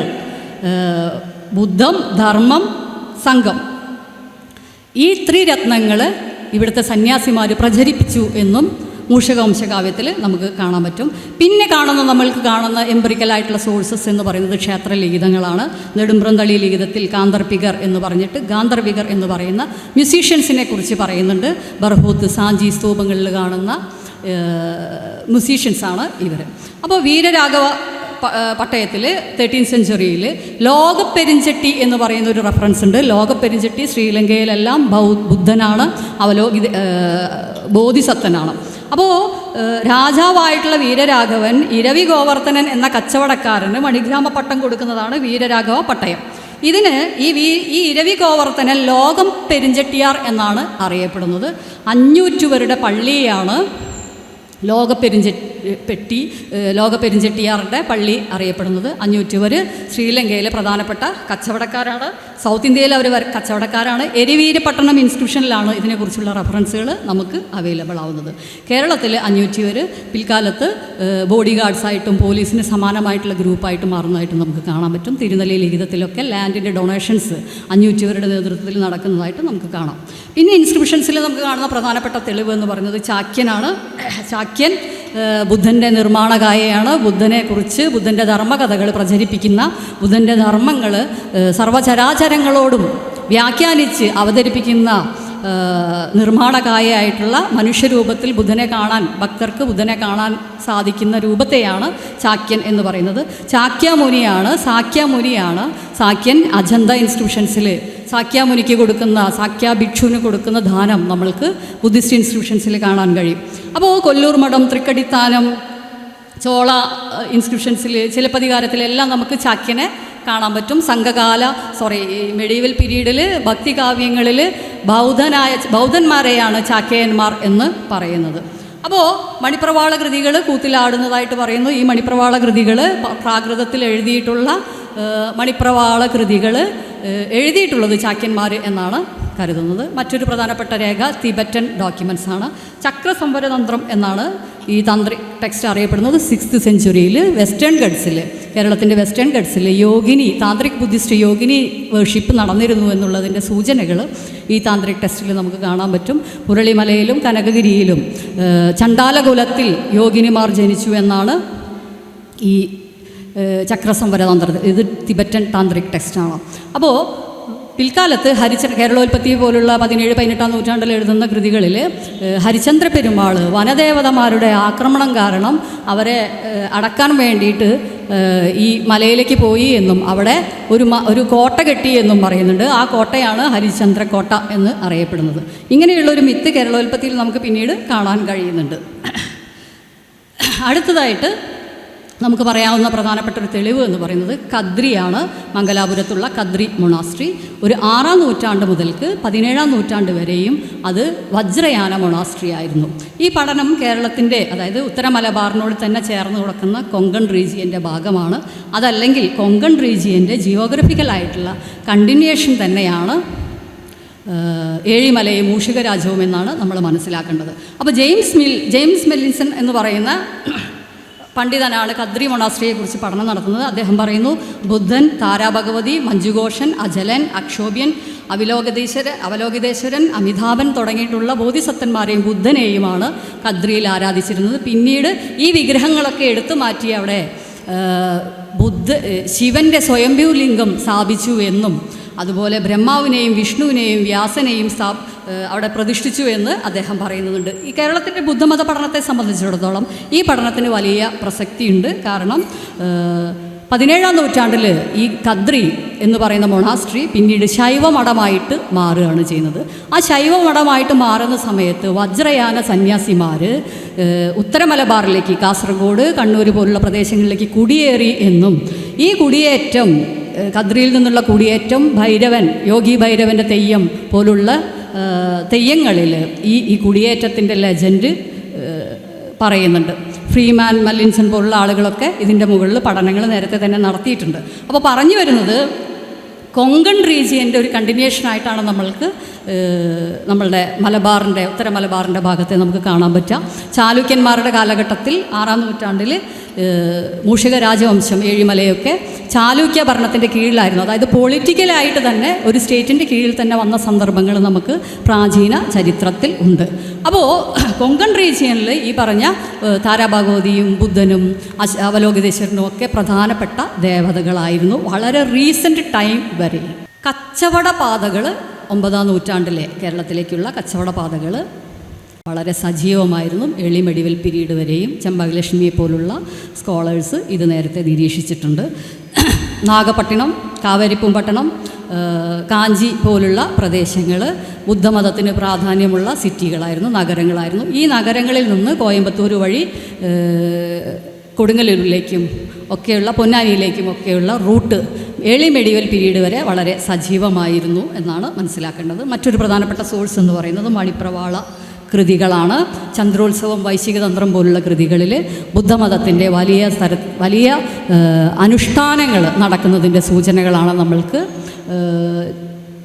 S1: ബുദ്ധം, ധർമ്മം, സംഘം, ഈ ത്രിരത്നങ്ങൾ ഇവിടുത്തെ സന്യാസിമാർ പ്രചരിപ്പിച്ചു എന്നും മൂഷികവംശകാവ്യത്തിൽ നമുക്ക് കാണാൻ പറ്റും. പിന്നെ നമ്മൾക്ക് കാണുന്ന എംപിറിക്കലായിട്ടുള്ള സോഴ്സസ് എന്ന് പറയുന്നത് ക്ഷേത്രലിഖിതങ്ങളാണ്. നെടുമ്പ്രന്തളി ലിഖിതത്തിൽ ഗാന്ധർവികർ എന്ന് പറയുന്ന മ്യൂസീഷ്യൻസിനെ കുറിച്ച് പറയുന്നുണ്ട്. ബർഹൂത്ത്, സാഞ്ചി സ്തൂപങ്ങളിൽ കാണുന്ന മ്യൂസീഷ്യൻസാണ് ഇവർ. അപ്പോൾ വീരരാഘവ പട്ടയത്തിൽ 13th സെഞ്ച്വറിയിൽ ലോകപ്പെരിഞ്ചട്ടി എന്ന് പറയുന്ന ഒരു റെഫറൻസ് ഉണ്ട്. ലോകപ്പെരിഞ്ചട്ടി ശ്രീലങ്കയിലെല്ലാം ബുദ്ധനാണ്, ബോധിസത്വനാണ്. അപ്പോൾ രാജാവായിട്ടുള്ള വീരരാഘവൻ ഇരവി ഗോവർദ്ധനൻ എന്ന കച്ചവടക്കാരന് മണിഗ്രാമ പട്ടം കൊടുക്കുന്നതാണ് വീരരാഘവ പട്ടയം. ഇതിന് ഈ ഇരവി ഗോവർദ്ധനൻ ലോകം പെരിഞ്ചട്ടിയാർ എന്നാണ് അറിയപ്പെടുന്നത്. 500 പള്ളിയാണ് ലോകപ്പെരിഞ്ചട്ടിയാറുടെ പള്ളി അറിയപ്പെടുന്നത്. 500 ശ്രീലങ്കയിലെ പ്രധാനപ്പെട്ട കച്ചവടക്കാരാണ്. സൗത്ത് ഇന്ത്യയിൽ അവർ കച്ചവടക്കാരാണ്. എരിവീരപട്ടണം ഇൻസ്ക്രിപ്ഷനിലാണ് ഇതിനെക്കുറിച്ചുള്ള റെഫറൻസുകൾ നമുക്ക് അവൈലബിൾ ആവുന്നത്. കേരളത്തിൽ 500 പിൽക്കാലത്ത് ബോഡി ഗാർഡ്സായിട്ടും പോലീസിന് സമാനമായിട്ടുള്ള ഗ്രൂപ്പായിട്ട് മാറുന്നതായിട്ടും നമുക്ക് കാണാൻ പറ്റും. തിരുനെല്ലി ലിഖിതത്തിലൊക്കെ ലാൻഡിൻ്റെ ഡൊണേഷൻസ് 500 നേതൃത്വത്തിൽ നടക്കുന്നതായിട്ട് നമുക്ക് കാണാം. പിന്നെ ഇൻസ്ക്രിപ്ഷൻസിൽ നമുക്ക് കാണുന്ന പ്രധാനപ്പെട്ട തെളിവ് എന്ന് പറയുന്നത് ചാക്യനാണ്. ചാക്യൻ ബുദ്ധൻ്റെ നിർമ്മാണകായയാണ്. ബുദ്ധനെക്കുറിച്ച്, ബുദ്ധൻ്റെ ധർമ്മകഥകൾ പ്രചരിപ്പിക്കുന്ന, ബുദ്ധൻ്റെ ധർമ്മങ്ങൾ സർവചരാചരങ്ങളോടും വ്യാഖ്യാനിച്ച് അവതരിപ്പിക്കുന്ന നിർമ്മാണകായായിട്ടുള്ള മനുഷ്യരൂപത്തിൽ ഭക്തർക്ക് ബുദ്ധനെ കാണാൻ സാധിക്കുന്ന രൂപത്തെയാണ് ചാക്യൻ എന്ന് പറയുന്നത്. സാക്യമുനിയാണ്. സാക്യൻ അജന്ത ഇൻസ്ക്രിപ്ഷൻസിൽ സാക്യാമുനിക്ക് കൊടുക്കുന്ന, സാക്യാഭിക്ഷുവിന് കൊടുക്കുന്ന ദാനം നമ്മൾക്ക് ബുദ്ധിസ്റ്റ് ഇൻസ്ക്രിപ്ഷൻസിൽ കാണാൻ കഴിയും. അപ്പോൾ കൊല്ലൂർ മഠം, തൃക്കടിത്താനം, ചോള ഇൻസ്ക്രിപ്ഷൻസിൽ, ചിലപ്പതികാരത്തിലെല്ലാം നമുക്ക് ചാക്യനെ കാണാൻ പറ്റും. മെഡീവൽ പീരീഡിൽ ഭക്തികാവ്യങ്ങളിൽ ബൗദ്ധന്മാരെയാണ് ചാക്യയന്മാർ എന്ന് പറയുന്നത്. അപ്പോൾ മണിപ്രവാള കൃതികൾ കൂത്തിലാടുന്നതായിട്ട് പറയുന്നു. ഈ മണിപ്രവാള കൃതികൾ പ്രാകൃതത്തിൽ എഴുതിയിട്ടുള്ള മണിപ്രവാള കൃതികൾ എഴുതിയിട്ടുള്ളത് ചാക്യന്മാർ എന്നാണ് കരുതുന്നത്. മറ്റൊരു പ്രധാനപ്പെട്ട രേഖ തിബറ്റൻ ഡോക്യുമെൻറ്റ്സ് ആണ്. ചക്രസംവരതന്ത്രം എന്നാണ് ഈ താന്ത്രിക് ടെക്സ്റ്റ് അറിയപ്പെടുന്നത്. 6th സെഞ്ച്വറിയിൽ കേരളത്തിൻ്റെ western ഗഡ്സിൽ Tantrik Buddhist Yogini worship നടന്നിരുന്നു എന്നുള്ളതിൻ്റെ സൂചനകൾ ഈ താന്ത്രിക് ടെക്സ്റ്റിൽ നമുക്ക് കാണാൻ പറ്റും. മുരളിമലയിലും കനകഗിരിയിലും ചണ്ടാലകുലത്തിൽ യോഗിനിമാർ ജനിച്ചു എന്നാണ് ഈ ചക്രസംവരതന്ത്രത്തിൽ. ഇത് തിബറ്റൻ താന്ത്രിക് ടെക്സ്റ്റാണ്. അപ്പോൾ പിൽക്കാലത്ത് കേരളോൽപ്പത്തി പോലുള്ള 17-18 നൂറ്റാണ്ടിൽ എഴുതുന്ന കൃതികളിൽ ഹരിചന്ദ്ര പെരുമാൾ വനദേവതമാരുടെ ആക്രമണം കാരണം അവരെ അടക്കാൻ വേണ്ടിയിട്ട് ഈ മലയിലേക്ക് പോയി എന്നും അവിടെ ഒരു കോട്ട കെട്ടി എന്നും പറയുന്നുണ്ട്. ആ കോട്ടയാണ് ഹരിചന്ദ്രക്കോട്ട എന്ന് അറിയപ്പെടുന്നത്. ഇങ്ങനെയുള്ളൊരു മിത്ത് കേരളോൽപ്പത്തിയിൽ നമുക്ക് പിന്നീട് കാണാൻ കഴിയുന്നുണ്ട്. അടുത്തതായിട്ട് നമുക്ക് പറയാവുന്ന പ്രധാനപ്പെട്ട ഒരു തെളിവ് എന്ന് പറയുന്നത് കദ്രിയാണ്. മംഗലാപുരത്തുള്ള കദ്രി മൊണാസ്ട്രി ഒരു 6ാം നൂറ്റാണ്ട് മുതൽക്ക് 17ാം നൂറ്റാണ്ട് വരെയും അത് വജ്രയാന മൊണാസ്ട്രി ആയിരുന്നു. ഈ പഠനം കേരളത്തിൻ്റെ, അതായത് ഉത്തര മലബാറിനോട് തന്നെ ചേർന്ന് കിടക്കുന്ന കൊങ്കൺ റീജിയൻ്റെ ഭാഗമാണ്. അതല്ലെങ്കിൽ കൊങ്കൺ റീജിയൻ്റെ ജിയോഗ്രഫിക്കലായിട്ടുള്ള കണ്ടിന്യൂവേഷൻ തന്നെയാണ് ഏഴിമലയും മൂഷികരാജവും എന്നാണ് നമ്മൾ മനസ്സിലാക്കേണ്ടത്. അപ്പോൾ ജെയിംസ് മെല്ലിൻസൺ എന്ന് പറയുന്ന പണ്ഡിതനാണ് കദ്രി മൊണാസ്ട്രിയെക്കുറിച്ച് പഠനം നടത്തുന്നത്. അദ്ദേഹം പറയുന്നു, ബുദ്ധൻ, താരാഭഗവതി, മഞ്ജുഘോഷൻ, അജലൻ, അക്ഷോഭ്യൻ, അവലോകിതേശ്വരൻ, അമിതാഭൻ തുടങ്ങിയിട്ടുള്ള ബോധിസത്തന്മാരെയും ബുദ്ധനെയുമാണ് കദ്രിയിൽ ആരാധിച്ചിരുന്നത്. പിന്നീട് ഈ വിഗ്രഹങ്ങളൊക്കെ എടുത്തു മാറ്റി അവിടെ ശിവൻ്റെ സ്വയംഭൂ ലിംഗം സ്ഥാപിച്ചു എന്നും അതുപോലെ ബ്രഹ്മാവിനെയും വിഷ്ണുവിനെയും വ്യാസനെയും അവിടെ പ്രതിഷ്ഠിച്ചു എന്ന് അദ്ദേഹം പറയുന്നുണ്ട്. ഈ കേരളത്തിൻ്റെ ബുദ്ധമത പഠനത്തെ സംബന്ധിച്ചിടത്തോളം ഈ പഠനത്തിന് വലിയ പ്രസക്തിയുണ്ട്. കാരണം 17-ാം നൂറ്റാണ്ടിൽ ഈ കദ്രി എന്ന് പറയുന്ന മൊണാസ്ട്രി പിന്നീട് ശൈവമഠമായിട്ട് മാറുകയാണ് ചെയ്യുന്നത്. ആ ശൈവമഠമായിട്ട് മാറുന്ന സമയത്ത് വജ്രയാന സന്യാസിമാർ ഉത്തര മലബാറിലേക്ക്, കാസർഗോഡ്, കണ്ണൂർ പോലുള്ള പ്രദേശങ്ങളിലേക്ക് കുടിയേറി എന്നും ഈ കുടിയേറ്റം, കദ്രിയിൽ നിന്നുള്ള കുടിയേറ്റം യോഗി ഭൈരവൻ്റെ തെയ്യം പോലുള്ള തെയ്യങ്ങളിൽ ഈ കുടിയേറ്റത്തിൻ്റെ ലെജൻഡ് പറയുന്നുണ്ട്. ഫ്രീമാൻ, മല്ലിൻസൺ പോലുള്ള ആളുകളൊക്കെ ഇതിൻ്റെ മുകളിൽ പഠനങ്ങൾ നേരത്തെ തന്നെ നടത്തിയിട്ടുണ്ട്. അപ്പോൾ പറഞ്ഞു വരുന്നത് കൊങ്കൺ റീജിയൻ്റെ ഒരു കണ്ടിന്യൂഷനായിട്ടാണ് നമ്മളുടെ ഉത്തര മലബാറിൻ്റെ ഭാഗത്തെ നമുക്ക് കാണാൻ പറ്റുക. ചാലുക്യന്മാരുടെ കാലഘട്ടത്തിൽ 6-ാം നൂറ്റാണ്ടിൽ മൂഷിക രാജവംശം, ഏഴിമലയൊക്കെ ചാലൂക്യ ഭരണത്തിൻ്റെ കീഴിലായിരുന്നു. അതായത് പൊളിറ്റിക്കലായിട്ട് തന്നെ ഒരു സ്റ്റേറ്റിൻ്റെ കീഴിൽ തന്നെ വന്ന സന്ദർഭങ്ങൾ നമുക്ക് പ്രാചീന ചരിത്രത്തിൽ ഉണ്ട്. അപ്പോൾ കൊങ്കൺ റീജിയനിൽ ഈ പറഞ്ഞ താരാഭഗവതിയും ബുദ്ധനും അവലോകിതേശ്വരനും ഒക്കെ പ്രധാനപ്പെട്ട ദേവതകളായിരുന്നു വളരെ റീസെൻ്റ് ടൈം വരെ. കച്ചവട പാതകൾ 9-ാം നൂറ്റാണ്ടിലെ കേരളത്തിലേക്കുള്ള കച്ചവട പാതകൾ വളരെ സജീവമായിരുന്നു. ഏർലി മെഡിവൽ പീരീഡ് വരെയും ചെമ്പകലക്ഷ്മിയെ പോലുള്ള സ്കോളേഴ്സ് ഇത് നേരത്തെ നിരീക്ഷിച്ചിട്ടുണ്ട്. നാഗപട്ടണം, കാവേരിപ്പൂമ്പട്ടണം, കാഞ്ചി പോലുള്ള പ്രദേശങ്ങൾ ബുദ്ധമതത്തിന് പ്രാധാന്യമുള്ള സിറ്റികളായിരുന്നു, നഗരങ്ങളായിരുന്നു. ഈ നഗരങ്ങളിൽ നിന്ന് കോയമ്പത്തൂർ വഴി കൊടുങ്ങല്ലൂരിലേക്കും ഒക്കെയുള്ള, പൊന്നാനിയിലേക്കും ഒക്കെയുള്ള റൂട്ട് ഏർലി മെഡിവൽ പീരീഡ് വരെ വളരെ സജീവമായിരുന്നു എന്നാണ് മനസ്സിലാക്കേണ്ടത്. മറ്റൊരു പ്രധാനപ്പെട്ട സോഴ്സ് എന്ന് പറയുന്നത് മണിപ്രവാള കൃതികളാണ്. ചന്ദ്രോത്സവം, വൈശികതന്ത്രം പോലുള്ള കൃതികളിൽ ബുദ്ധമതത്തിൻ്റെ വലിയ അനുഷ്ഠാനങ്ങൾ നടക്കുന്നതിൻ്റെ സൂചനകളാണ് നമ്മൾക്ക്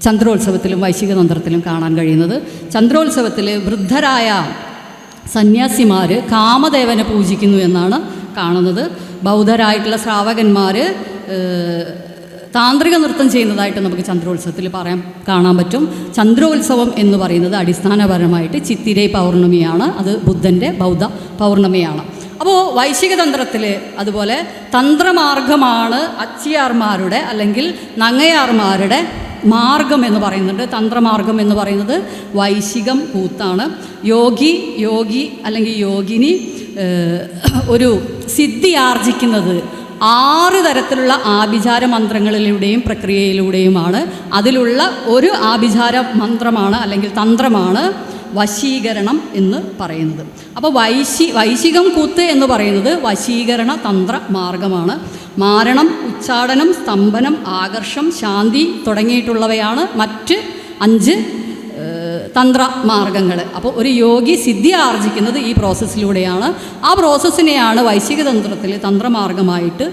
S1: ചന്ദ്രോത്സവത്തിലും വൈശികതന്ത്രത്തിലും കാണാൻ കഴിയുന്നത്. ചന്ദ്രോത്സവത്തിൽ വൃദ്ധരായ സന്യാസിമാർ കാമദേവനെ പൂജിക്കുന്നു എന്നാണ് കാണുന്നത്. ബൗദ്ധരായിട്ടുള്ള ശ്രാവകന്മാർ താന്ത്രിക നൃത്തം ചെയ്യുന്നതായിട്ട് നമുക്ക് ചന്ദ്രോത്സവത്തിൽ കാണാൻ പറ്റും. ചന്ദ്രോത്സവം എന്ന് പറയുന്നത് അടിസ്ഥാനപരമായിട്ട് ചിത്തിരൈ പൗർണമിയാണ്. അത് ബുദ്ധൻ്റെ ബൗദ്ധ പൗർണമിയാണ്. അപ്പോൾ വൈശികതന്ത്രത്തിൽ അതുപോലെ തന്ത്രമാർഗമാണ് അച്ചിയാർമാരുടെ അല്ലെങ്കിൽ നങ്ങയാർമാരുടെ മാർഗം എന്ന് പറയുന്നുണ്ട്. തന്ത്രമാർഗം എന്ന് പറയുന്നത് വൈശികം കൂത്താണ്. യോഗി അല്ലെങ്കിൽ യോഗിനി ഒരു സിദ്ധി ആർജിക്കുന്നത് 6 തരത്തിലുള്ള ആഭിചാര മന്ത്രങ്ങളിലൂടെയും പ്രക്രിയയിലൂടെയുമാണ്. അതിലുള്ള ഒരു ആഭിചാര മന്ത്രമാണ് അല്ലെങ്കിൽ തന്ത്രമാണ് വശീകരണം എന്ന് പറയുന്നത്. അപ്പോൾ വൈശികം കൂത്ത് എന്ന് പറയുന്നത് വശീകരണ തന്ത്ര മാർഗമാണ്. മാരണം, ഉച്ചാടനം, സ്തംഭനം, ആകർഷം, ശാന്തി തുടങ്ങിയിട്ടുള്ളവയാണ് മറ്റ് 5 തന്ത്രമാർഗങ്ങൾ. അപ്പോൾ ഒരു യോഗി സിദ്ധി ആർജിക്കുന്നത് ഈ പ്രോസസ്സിലൂടെയാണ്. ആ പ്രോസസ്സിനെയാണ് വൈശികതന്ത്രത്തിൽ തന്ത്രമാർഗമായിട്ട്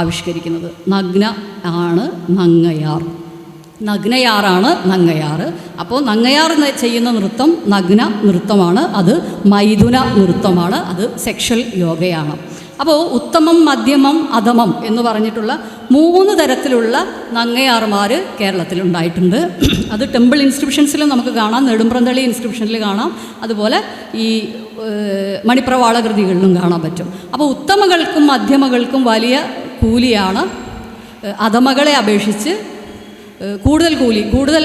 S1: ആവിഷ്കരിക്കുന്നത്. നഗ്നയാറാണ് നങ്ങയാർ. അപ്പോൾ നങ്ങയാർ ചെയ്യുന്ന നൃത്തം നഗ്ന നൃത്തമാണ്. അത് മൈഥുന നൃത്തമാണ്. അത് സെക്ഷൽ യോഗയാണ്. അപ്പോൾ ഉത്തമം, മധ്യമം, അധമം എന്ന് പറഞ്ഞിട്ടുള്ള 3 തരത്തിലുള്ള നങ്ങയാർമാർ കേരളത്തിലുണ്ടായിട്ടുണ്ട്. അത് ടെമ്പിൾ ഇൻസ്ക്രിപ്ഷൻസിലും നമുക്ക് കാണാം, നെടുമ്പ്രന്തളി ഇൻസ്ക്രിപ്ഷനിൽ കാണാം, അതുപോലെ ഈ മണിപ്രവാള കൃതികളിലും കാണാൻ പറ്റും. അപ്പോൾ ഉത്തമകൾക്കും മധ്യമകൾക്കും വലിയ കൂലിയാണ്. അധമകളെ അപേക്ഷിച്ച് കൂടുതൽ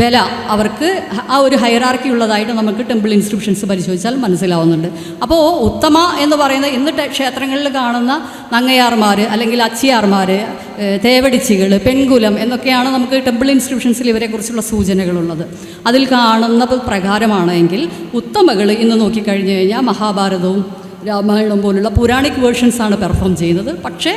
S1: വില അവർക്ക് ആ ഒരു ഹൈറാർക്കി ഉള്ളതായിട്ട് നമുക്ക് ടെമ്പിൾ ഇൻസ്ക്രിപ്ഷൻസ് പരിശോധിച്ചാൽ മനസ്സിലാവുന്നുണ്ട്. അപ്പോൾ ഉത്തമ എന്ന് പറയുന്ന ഇന്ന് ക്ഷേത്രങ്ങളിൽ കാണുന്ന നങ്ങയാർമാർ അല്ലെങ്കിൽ അച്ചിയാർമാർ, തേവടിച്ചികൾ, പെൺകുലം എന്നൊക്കെയാണ് നമുക്ക് ടെമ്പിൾ ഇൻസ്ക്രിപ്ഷൻസിൽ ഇവരെക്കുറിച്ചുള്ള സൂചനകളുള്ളത്. അതിൽ കാണുന്ന പ്രകാരമാണെങ്കിൽ ഉത്തമകൾ ഇന്ന് നോക്കിക്കഴിഞ്ഞു കഴിഞ്ഞാൽ മഹാഭാരതവും രാമായണവും പോലുള്ള പുരാണിക് വേർഷൻസാണ് പെർഫോം ചെയ്യുന്നത്. പക്ഷേ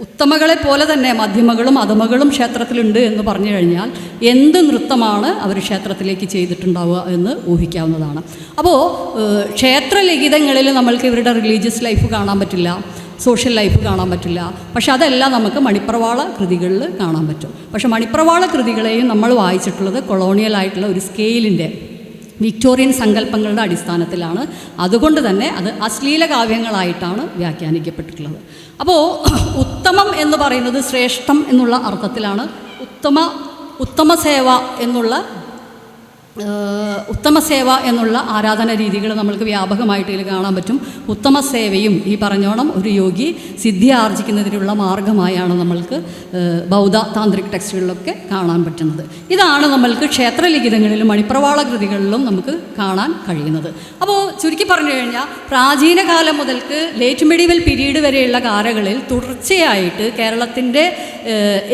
S1: ഉത്തമകളെ പോലെ തന്നെ മധ്യമകളും അധമകളും ക്ഷേത്രത്തിലുണ്ട് എന്ന് പറഞ്ഞു കഴിഞ്ഞാൽ എന്ത് നൃത്തമാണ് അവർ ക്ഷേത്രത്തിലേക്ക് ചെയ്തിട്ടുണ്ടാവുക എന്ന് ഊഹിക്കാവുന്നതാണ്. അപ്പോൾ ക്ഷേത്രലിഖിതങ്ങളിൽ നമ്മൾക്ക് ഇവരുടെ റിലീജിയസ് ലൈഫ് കാണാൻ പറ്റില്ല. സോഷ്യൽ ലൈഫ് കാണാൻ പറ്റില്ല. പക്ഷെ അതെല്ലാം നമുക്ക് മണിപ്രവാള കൃതികളിൽ കാണാൻ പറ്റും. പക്ഷെ മണിപ്രവാള കൃതികളെയും നമ്മൾ വായിച്ചിട്ടുള്ളത് കൊളോണിയലായിട്ടുള്ള ഒരു സ്കെയിലിൻ്റെ വിക്ടോറിയൻ സങ്കല്പങ്ങളുടെ അടിസ്ഥാനത്തിലാണ്. അതുകൊണ്ട് തന്നെ അത് അശ്ലീല കാവ്യങ്ങളായിട്ടാണ് വ്യാഖ്യാനിക്കപ്പെട്ടിട്ടുള്ളത്. അപ്പോൾ ഉത്തമം എന്ന് പറയുന്നത് ശ്രേഷ്ഠം എന്നുള്ള അർത്ഥത്തിലാണ്. ഉത്തമ സേവ എന്നുള്ള ആരാധന രീതികൾ നമ്മൾക്ക് വ്യാപകമായിട്ട് ഇതിൽ കാണാൻ പറ്റും. ഉത്തമ സേവയും ഈ പറഞ്ഞോണം ഒരു യോഗി സിദ്ധി ആർജിക്കുന്നതിനുള്ള മാർഗമായാണ് നമ്മൾക്ക് ബൗദ്ധ താന്ത്രിക് ടെക്സ്റ്റുകളിലൊക്കെ കാണാൻ പറ്റുന്നത്. ഇതാണ് നമ്മൾക്ക് ക്ഷേത്രലിഖിതങ്ങളിലും മണിപ്രവാള കൃതികളിലും നമുക്ക് കാണാൻ കഴിയുന്നത്. അപ്പോൾ ചുരുക്കി പറഞ്ഞു കഴിഞ്ഞാൽ പ്രാചീന കാലം മുതൽക്ക് ലേറ്റ് മെഡീവൽ പീരീഡ് വരെയുള്ള കാലങ്ങളിൽ തുടർച്ചയായിട്ട് കേരളത്തിൻ്റെ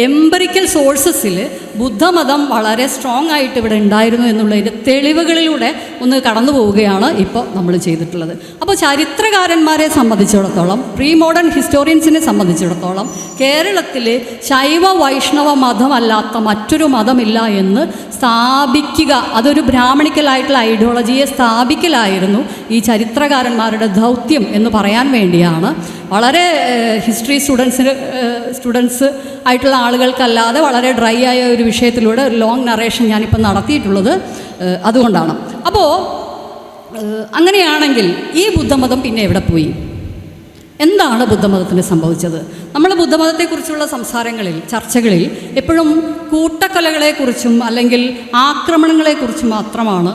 S1: എംപറിക്കൽ സോഴ്സസിൽ ബുദ്ധമതം വളരെ സ്ട്രോങ് ആയിട്ട് ഇവിടെ ഉണ്ടായിരുന്നു എന്നുള്ളതിൻ്റെ തെളിവുകളിലൂടെ ഒന്ന് കടന്നു പോവുകയാണ് ഇപ്പോൾ നമ്മൾ ചെയ്തിട്ടുള്ളത്. അപ്പോൾ ചരിത്രകാരന്മാരെ സംബന്ധിച്ചിടത്തോളം, പ്രീ മോഡേൺ ഹിസ്റ്റോറിയൻസിനെ സംബന്ധിച്ചിടത്തോളം കേരളത്തിൽ ശൈവ വൈഷ്ണവ മതമല്ലാത്ത മറ്റൊരു മതമില്ല എന്ന് സ്ഥാപിക്കുക, അതൊരു ബ്രാഹ്മണിക്കലായിട്ടുള്ള ഐഡിയോളജിയെ സ്ഥാപിക്കലായിരുന്നു ഈ ചരിത്രകാരന്മാരുടെ ദൗത്യം എന്ന് പറയാൻ വേണ്ടിയാണ്. വളരെ ഹിസ്റ്ററി സ്റ്റുഡൻസ് ആയിട്ടുള്ള ആളുകൾക്കല്ലാതെ വളരെ ഡ്രൈ ആയ ഒരു വിഷയത്തിലൂടെ ഒരു ലോങ് നറേഷൻ ഞാനിപ്പോൾ നടത്തിയിട്ടുള്ളത് അതുകൊണ്ടാണ്. അപ്പോൾ അങ്ങനെയാണെങ്കിൽ ഈ ബുദ്ധമതം പിന്നെ എവിടെ പോയി? എന്താണ് ബുദ്ധമതത്തിന് സംഭവിച്ചത്? നമ്മൾ ബുദ്ധമതത്തെക്കുറിച്ചുള്ള ചർച്ചകളിൽ എപ്പോഴും കൂട്ടക്കൊലകളെക്കുറിച്ചും അല്ലെങ്കിൽ ആക്രമണങ്ങളെക്കുറിച്ചും മാത്രമാണ്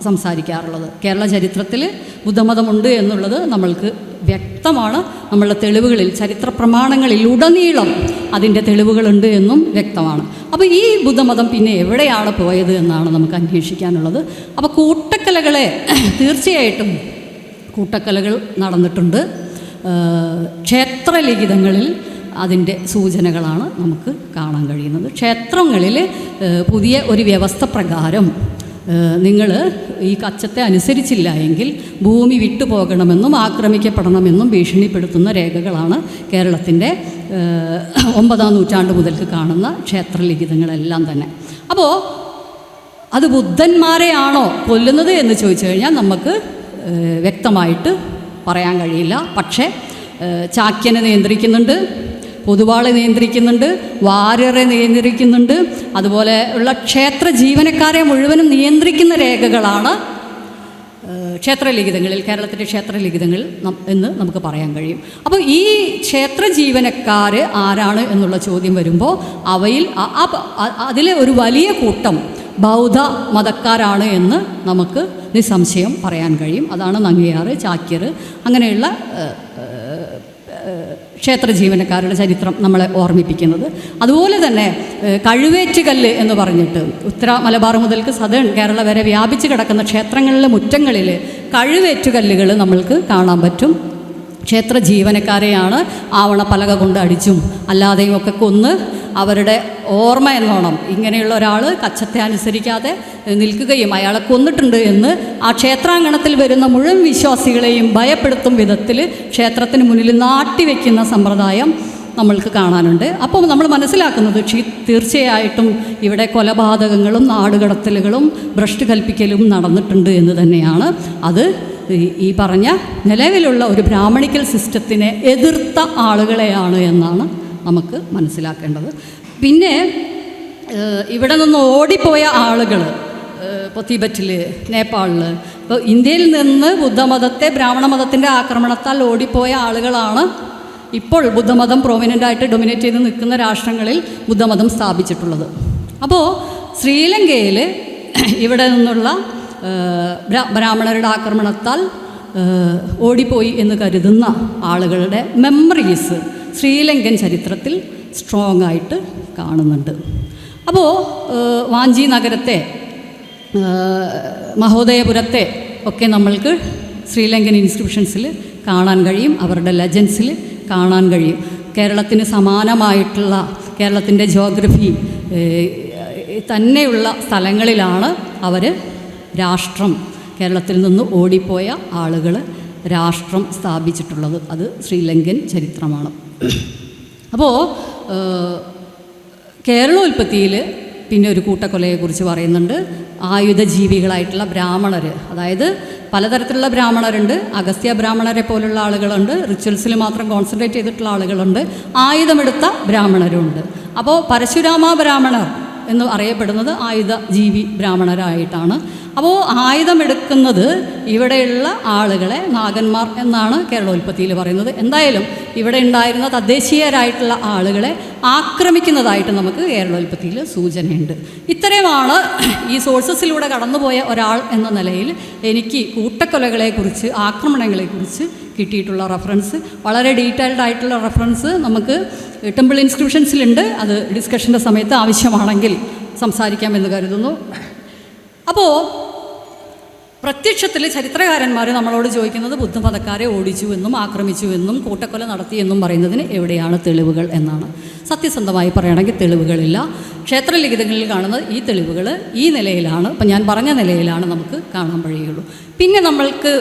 S1: സംസാരിക്കാറുള്ളത്. കേരള ചരിത്രത്തിൽ ബുദ്ധമതമുണ്ട് എന്നുള്ളത് നമ്മൾക്ക് വ്യക്തമാണ്. നമ്മളുടെ തെളിവുകളിൽ, ചരിത്ര പ്രമാണങ്ങളിൽ ഉടനീളം അതിൻ്റെ തെളിവുകളുണ്ട് എന്നും വ്യക്തമാണ്. അപ്പോൾ ഈ ബുദ്ധമതം പിന്നെ എവിടെയാണ് പോയത് എന്നാണ് നമുക്ക് അന്വേഷിക്കാനുള്ളത്. അപ്പോൾ തീർച്ചയായിട്ടും കൂട്ടക്കലകൾ നടന്നിട്ടുണ്ട്. ക്ഷേത്രലിഖിതങ്ങളിൽ അതിൻ്റെ സൂചനകളാണ് നമുക്ക് കാണാൻ കഴിയുന്നത്. ക്ഷേത്രങ്ങളിൽ പുതിയ ഒരു വ്യവസ്ഥ പ്രകാരം നിങ്ങൾ ഈ കച്ചത്തെ അനുസരിച്ചില്ല എങ്കിൽ ഭൂമി വിട്ടുപോകണമെന്നും ആക്രമിക്കപ്പെടണമെന്നും ഭീഷണിപ്പെടുത്തുന്ന രേഖകളാണ് കേരളത്തിൻ്റെ 9-ാം നൂറ്റാണ്ട് മുതൽക്ക് കാണുന്ന ക്ഷേത്രലിഖിതങ്ങളെല്ലാം തന്നെ. അപ്പോൾ അത് ബുദ്ധന്മാരെയാണോ കൊല്ലുന്നത് എന്ന് ചോദിച്ചു കഴിഞ്ഞാൽ നമുക്ക് വ്യക്തമായിട്ട് പറയാൻ കഴിയില്ല. പക്ഷേ ചാക്യനെ നിയന്ത്രിക്കുന്നുണ്ട്, പൊതുവാളെ നിയന്ത്രിക്കുന്നുണ്ട്, വാര്യരെ നിയന്ത്രിക്കുന്നുണ്ട്, അതുപോലെ ഉള്ള ക്ഷേത്ര ജീവനക്കാരെ മുഴുവനും നിയന്ത്രിക്കുന്ന രേഖകളാണ് ക്ഷേത്രലിഖിതങ്ങളിൽ, കേരളത്തിൻ്റെ ക്ഷേത്രലിഖിതങ്ങൾ എന്ന് നമുക്ക് പറയാൻ കഴിയും. അപ്പോൾ ഈ ക്ഷേത്ര ജീവനക്കാർ ആരാണ് എന്നുള്ള ചോദ്യം വരുമ്പോൾ അവയിൽ അതിലെ ഒരു വലിയ കൂട്ടം ബൗദ്ധ മതക്കാരാണ് എന്ന് നമുക്ക് നിസ്സംശയം പറയാൻ കഴിയും. അതാണ് നങ്ങിയാർ, ചാക്യർ, അങ്ങനെയുള്ള ക്ഷേത്ര ജീവനക്കാരുടെ ചരിത്രം നമ്മളെ ഓർമ്മിപ്പിക്കുന്നത്. അതുപോലെ തന്നെ കഴുവേറ്റുകല്ല് എന്ന് പറഞ്ഞിട്ട് ഉത്തര മലബാർ മുതൽക്ക് സദേൺ കേരള വരെ വ്യാപിച്ച് കിടക്കുന്ന ക്ഷേത്രങ്ങളിലെ മുറ്റങ്ങളിൽ കഴുവേറ്റുകല്ലുകൾ നമ്മൾക്ക് കാണാൻ പറ്റും. ക്ഷേത്ര ജീവനക്കാരെയാണ് ആവണപ്പലക കൊണ്ട് അടിച്ചും അല്ലാതെയും ഒക്കെ കൊന്ന് അവരുടെ ഓർമ്മ എന്നോണം ഇങ്ങനെയുള്ള ഒരാൾ കച്ചത്തെ അനുസരിക്കാതെ നിൽക്കുകയും അയാളെ കൊന്നിട്ടുണ്ട് എന്ന് ആ ക്ഷേത്രാങ്കണത്തിൽ വരുന്ന മുഴുവൻ വിശ്വാസികളെയും ഭയപ്പെടുത്തും വിധത്തിൽ ക്ഷേത്രത്തിന് മുന്നിൽ നാട്ടിവെക്കുന്ന സമ്പ്രദായം നമ്മൾക്ക് കാണാനുണ്ട്. അപ്പോൾ നമ്മൾ മനസ്സിലാക്കുന്നത് തീർച്ചയായിട്ടും ഇവിടെ കൊലപാതകങ്ങളും നാടുകടത്തലുകളും ഭ്രഷ്ട് കൽപ്പിക്കലും നടന്നിട്ടുണ്ട് എന്ന് തന്നെയാണ്. അത് ഈ പറഞ്ഞ നിലവിലുള്ള ഒരു ബ്രാഹ്മണിക്കൽ സിസ്റ്റത്തിനെ എതിർത്ത ആളുകളെയാണ് എന്നാണ് നമുക്ക് മനസ്സിലാക്കേണ്ടത്. പിന്നെ ഇവിടെ നിന്ന് ഓടിപ്പോയ ആളുകൾ ഇപ്പോൾ തിബറ്റിൽ, നേപ്പാളിൽ, ഇപ്പോൾ ഇന്ത്യയിൽ നിന്ന് ബുദ്ധമതത്തെ ബ്രാഹ്മണ മതത്തിൻ്റെ ആക്രമണത്താൽ ഓടിപ്പോയ ആളുകളാണ് ഇപ്പോൾ ബുദ്ധമതം പ്രോമിനൻ്റായിട്ട് ഡൊമിനേറ്റ് ചെയ്ത് നിൽക്കുന്ന രാഷ്ട്രങ്ങളിൽ ബുദ്ധമതം സ്ഥാപിച്ചിട്ടുള്ളത്. അപ്പോൾ ശ്രീലങ്കയിൽ ഇവിടെ നിന്നുള്ള ബ്രാഹ്മണരുടെ ആക്രമണത്താൽ ഓടിപ്പോയി എന്ന് കരുതുന്ന ആളുകളുടെ മെമ്മറീസ് ശ്രീലങ്കൻ ചരിത്രത്തിൽ സ്ട്രോങ് ആയിട്ട് കാണുന്നുണ്ട്. അപ്പോൾ വാഞ്ചി നഗരത്തെ, മഹോദയപുരത്തെ ഒക്കെ നമ്മൾക്ക് ശ്രീലങ്കൻ ഇൻസ്ക്രിപ്ഷൻസിൽ കാണാൻ കഴിയും, അവരുടെ ലെജൻസിൽ കാണാൻ കഴിയും. കേരളത്തിന് സമാനമായിട്ടുള്ള കേരളത്തിൻ്റെ ജോഗ്രഫി തന്നെയുള്ള സ്ഥലങ്ങളിലാണ് അവർ രാഷ്ട്രം, കേരളത്തിൽ നിന്ന് ഓടിപ്പോയ ആളുകൾ രാഷ്ട്രം സ്ഥാപിച്ചിട്ടുള്ളത്. അത് ശ്രീലങ്കൻ ചരിത്രമാണ്. അപ്പോൾ കേരളോൽപ്പത്തിയിൽ പിന്നെ ഒരു കൂട്ടക്കൊലയെക്കുറിച്ച് പറയുന്നുണ്ട്. ആയുധജീവികളായിട്ടുള്ള ബ്രാഹ്മണർ, അതായത് പലതരത്തിലുള്ള ബ്രാഹ്മണരുണ്ട്. അഗസ്ത്യ ബ്രാഹ്മണരെ പോലുള്ള ആളുകളുണ്ട്, റിച്വൽസിൽ മാത്രം കോൺസെൻട്രേറ്റ് ചെയ്തിട്ടുള്ള ആളുകളുണ്ട്, ആയുധമെടുത്ത ബ്രാഹ്മണരുണ്ട്. അപ്പോൾ പരശുരാമ ബ്രാഹ്മണർ എന്ന് അറിയപ്പെടുന്നത് ആയുധ ജീവി ബ്രാഹ്മണരായിട്ടാണ്. അപ്പോൾ ആയുധമെടുക്കുന്നത് ഇവിടെയുള്ള ആളുകളെ നാഗന്മാർ എന്നാണ് കേരളോൽപ്പത്തിയിൽ പറയുന്നത്. എന്തായാലും ഇവിടെ ഉണ്ടായിരുന്ന തദ്ദേശീയരായിട്ടുള്ള ആളുകളെ ആക്രമിക്കുന്നതായിട്ട് നമുക്ക് കേരളോൽപ്പത്തിയിൽ സൂചനയുണ്ട്. ഇത്രയുമാണ് ഈ സോഴ്സസിലൂടെ കടന്നുപോയ ഒരാൾ എന്ന നിലയിൽ എനിക്ക് കൂട്ടക്കൊലകളെക്കുറിച്ച്, ആക്രമണങ്ങളെക്കുറിച്ച് കിട്ടിയിട്ടുള്ള റെഫറൻസ്. വളരെ ഡീറ്റെയിൽഡ് ആയിട്ടുള്ള റെഫറൻസ് നമുക്ക് ടെമ്പിൾ ഇൻസ്ക്രിപ്ഷൻസിലുണ്ട്. അത് ഡിസ്കഷൻ്റെ സമയത്ത് ആവശ്യമാണെങ്കിൽ സംസാരിക്കാമെന്ന് കരുതുന്നു. അപ്പോൾ പ്രത്യക്ഷത്തിൽ ചരിത്രകാരന്മാർ നമ്മളോട് ചോദിക്കുന്നത് ബുദ്ധമതക്കാരെ ഓടിച്ചു എന്നും ആക്രമിച്ചു എന്നും കൂട്ടക്കൊല നടത്തിയെന്നും പറയുന്നതിന് എവിടെയാണ് തെളിവുകൾ എന്നാണ്. സത്യസന്ധമായി പറയുകയാണെങ്കിൽ തെളിവുകളില്ല. ക്ഷേത്രലിഖിതങ്ങളിൽ കാണുന്ന ഈ തെളിവുകൾ ഈ നിലയിലാണ്, ഇപ്പം ഞാൻ പറഞ്ഞ നിലയിലാണ് നമുക്ക് കാണാൻ കഴിയുള്ളൂ. പിന്നെ നമ്മൾക്ക്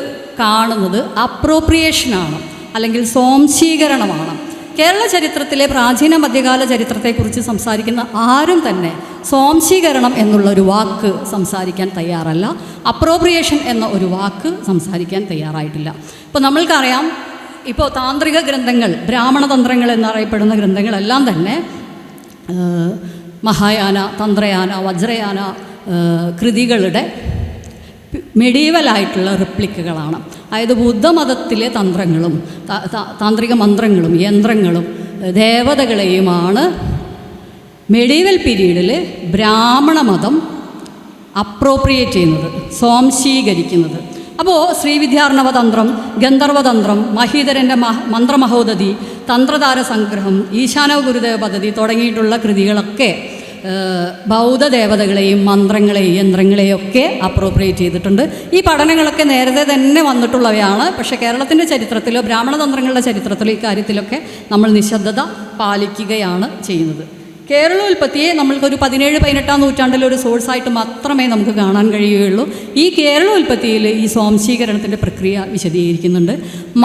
S1: കാണുന്നത് അപ്രോപ്രിയേഷനാണ്, അല്ലെങ്കിൽ സ്വാംശീകരണമാണ്. കേരള ചരിത്രത്തിലെ പ്രാചീന മധ്യകാല ചരിത്രത്തെക്കുറിച്ച് സംസാരിക്കുന്ന ആരും തന്നെ സ്വാംശീകരണം എന്നുള്ളൊരു വാക്ക് സംസാരിക്കാൻ തയ്യാറല്ല, അപ്രോപ്രിയേഷൻ എന്ന ഒരു വാക്ക് സംസാരിക്കാൻ തയ്യാറായിട്ടില്ല. ഇപ്പോൾ നമ്മൾക്കറിയാം, ഇപ്പോൾ താന്ത്രിക ഗ്രന്ഥങ്ങൾ, ബ്രാഹ്മണ തന്ത്രങ്ങൾ എന്നറിയപ്പെടുന്ന ഗ്രന്ഥങ്ങളെല്ലാം തന്നെ മഹായാന, തന്ത്രയാന, വജ്രയാന കൃതികളുടെ മെഡീവലായിട്ടുള്ള റിപ്ലിക്കുകളാണ്. അതായത് ബുദ്ധമതത്തിലെ തന്ത്രങ്ങളും താന്ത്രിക മന്ത്രങ്ങളും യന്ത്രങ്ങളും ദേവതകളെയുമാണ് മെഡീവൽ പീരീഡിൽ ബ്രാഹ്മണ മതം അപ്രോപ്രിയേറ്റ് ചെയ്യുന്നത്, സ്വാംശീകരിക്കുന്നത്. അപ്പോൾ ശ്രീവിദ്യാർണവ തന്ത്രം, ഗന്ധർവതന്ത്രം, മഹീധരൻ്റെ മന്ത്രമഹോദധി, തന്ത്രധാര സംഗ്രഹം, ഈശാനവ ഗുരുദേവ പദ്ധതി തുടങ്ങിയിട്ടുള്ള കൃതികളൊക്കെ ബൗദ്ധദേവതകളെയും മന്ത്രങ്ങളെയും യന്ത്രങ്ങളെയും ഒക്കെ അപ്രോപ്രിയേറ്റ് ചെയ്തിട്ടുണ്ട്. ഈ പഠനങ്ങളൊക്കെ നേരത്തെ തന്നെ വന്നിട്ടുള്ളവയാണ്. പക്ഷേ കേരളത്തിൻ്റെ ചരിത്രത്തിലോ ബ്രാഹ്മണ തന്ത്രങ്ങളുടെ ചരിത്രത്തിലോ ഇക്കാര്യത്തിലൊക്കെ നമ്മൾ നിശബ്ദത പാലിക്കുകയാണ് ചെയ്യുന്നത്. കേരളോൽപ്പത്തിയെ നമ്മൾക്കൊരു 17-18 നൂറ്റാണ്ടിലൊരു സോഴ്സായിട്ട് മാത്രമേ നമുക്ക് കാണാൻ കഴിയുകയുള്ളൂ. ഈ കേരളോൽപ്പത്തിയിൽ ഈ സ്വാംശീകരണത്തിൻ്റെ പ്രക്രിയ വിശദീകരിക്കുന്നുണ്ട്.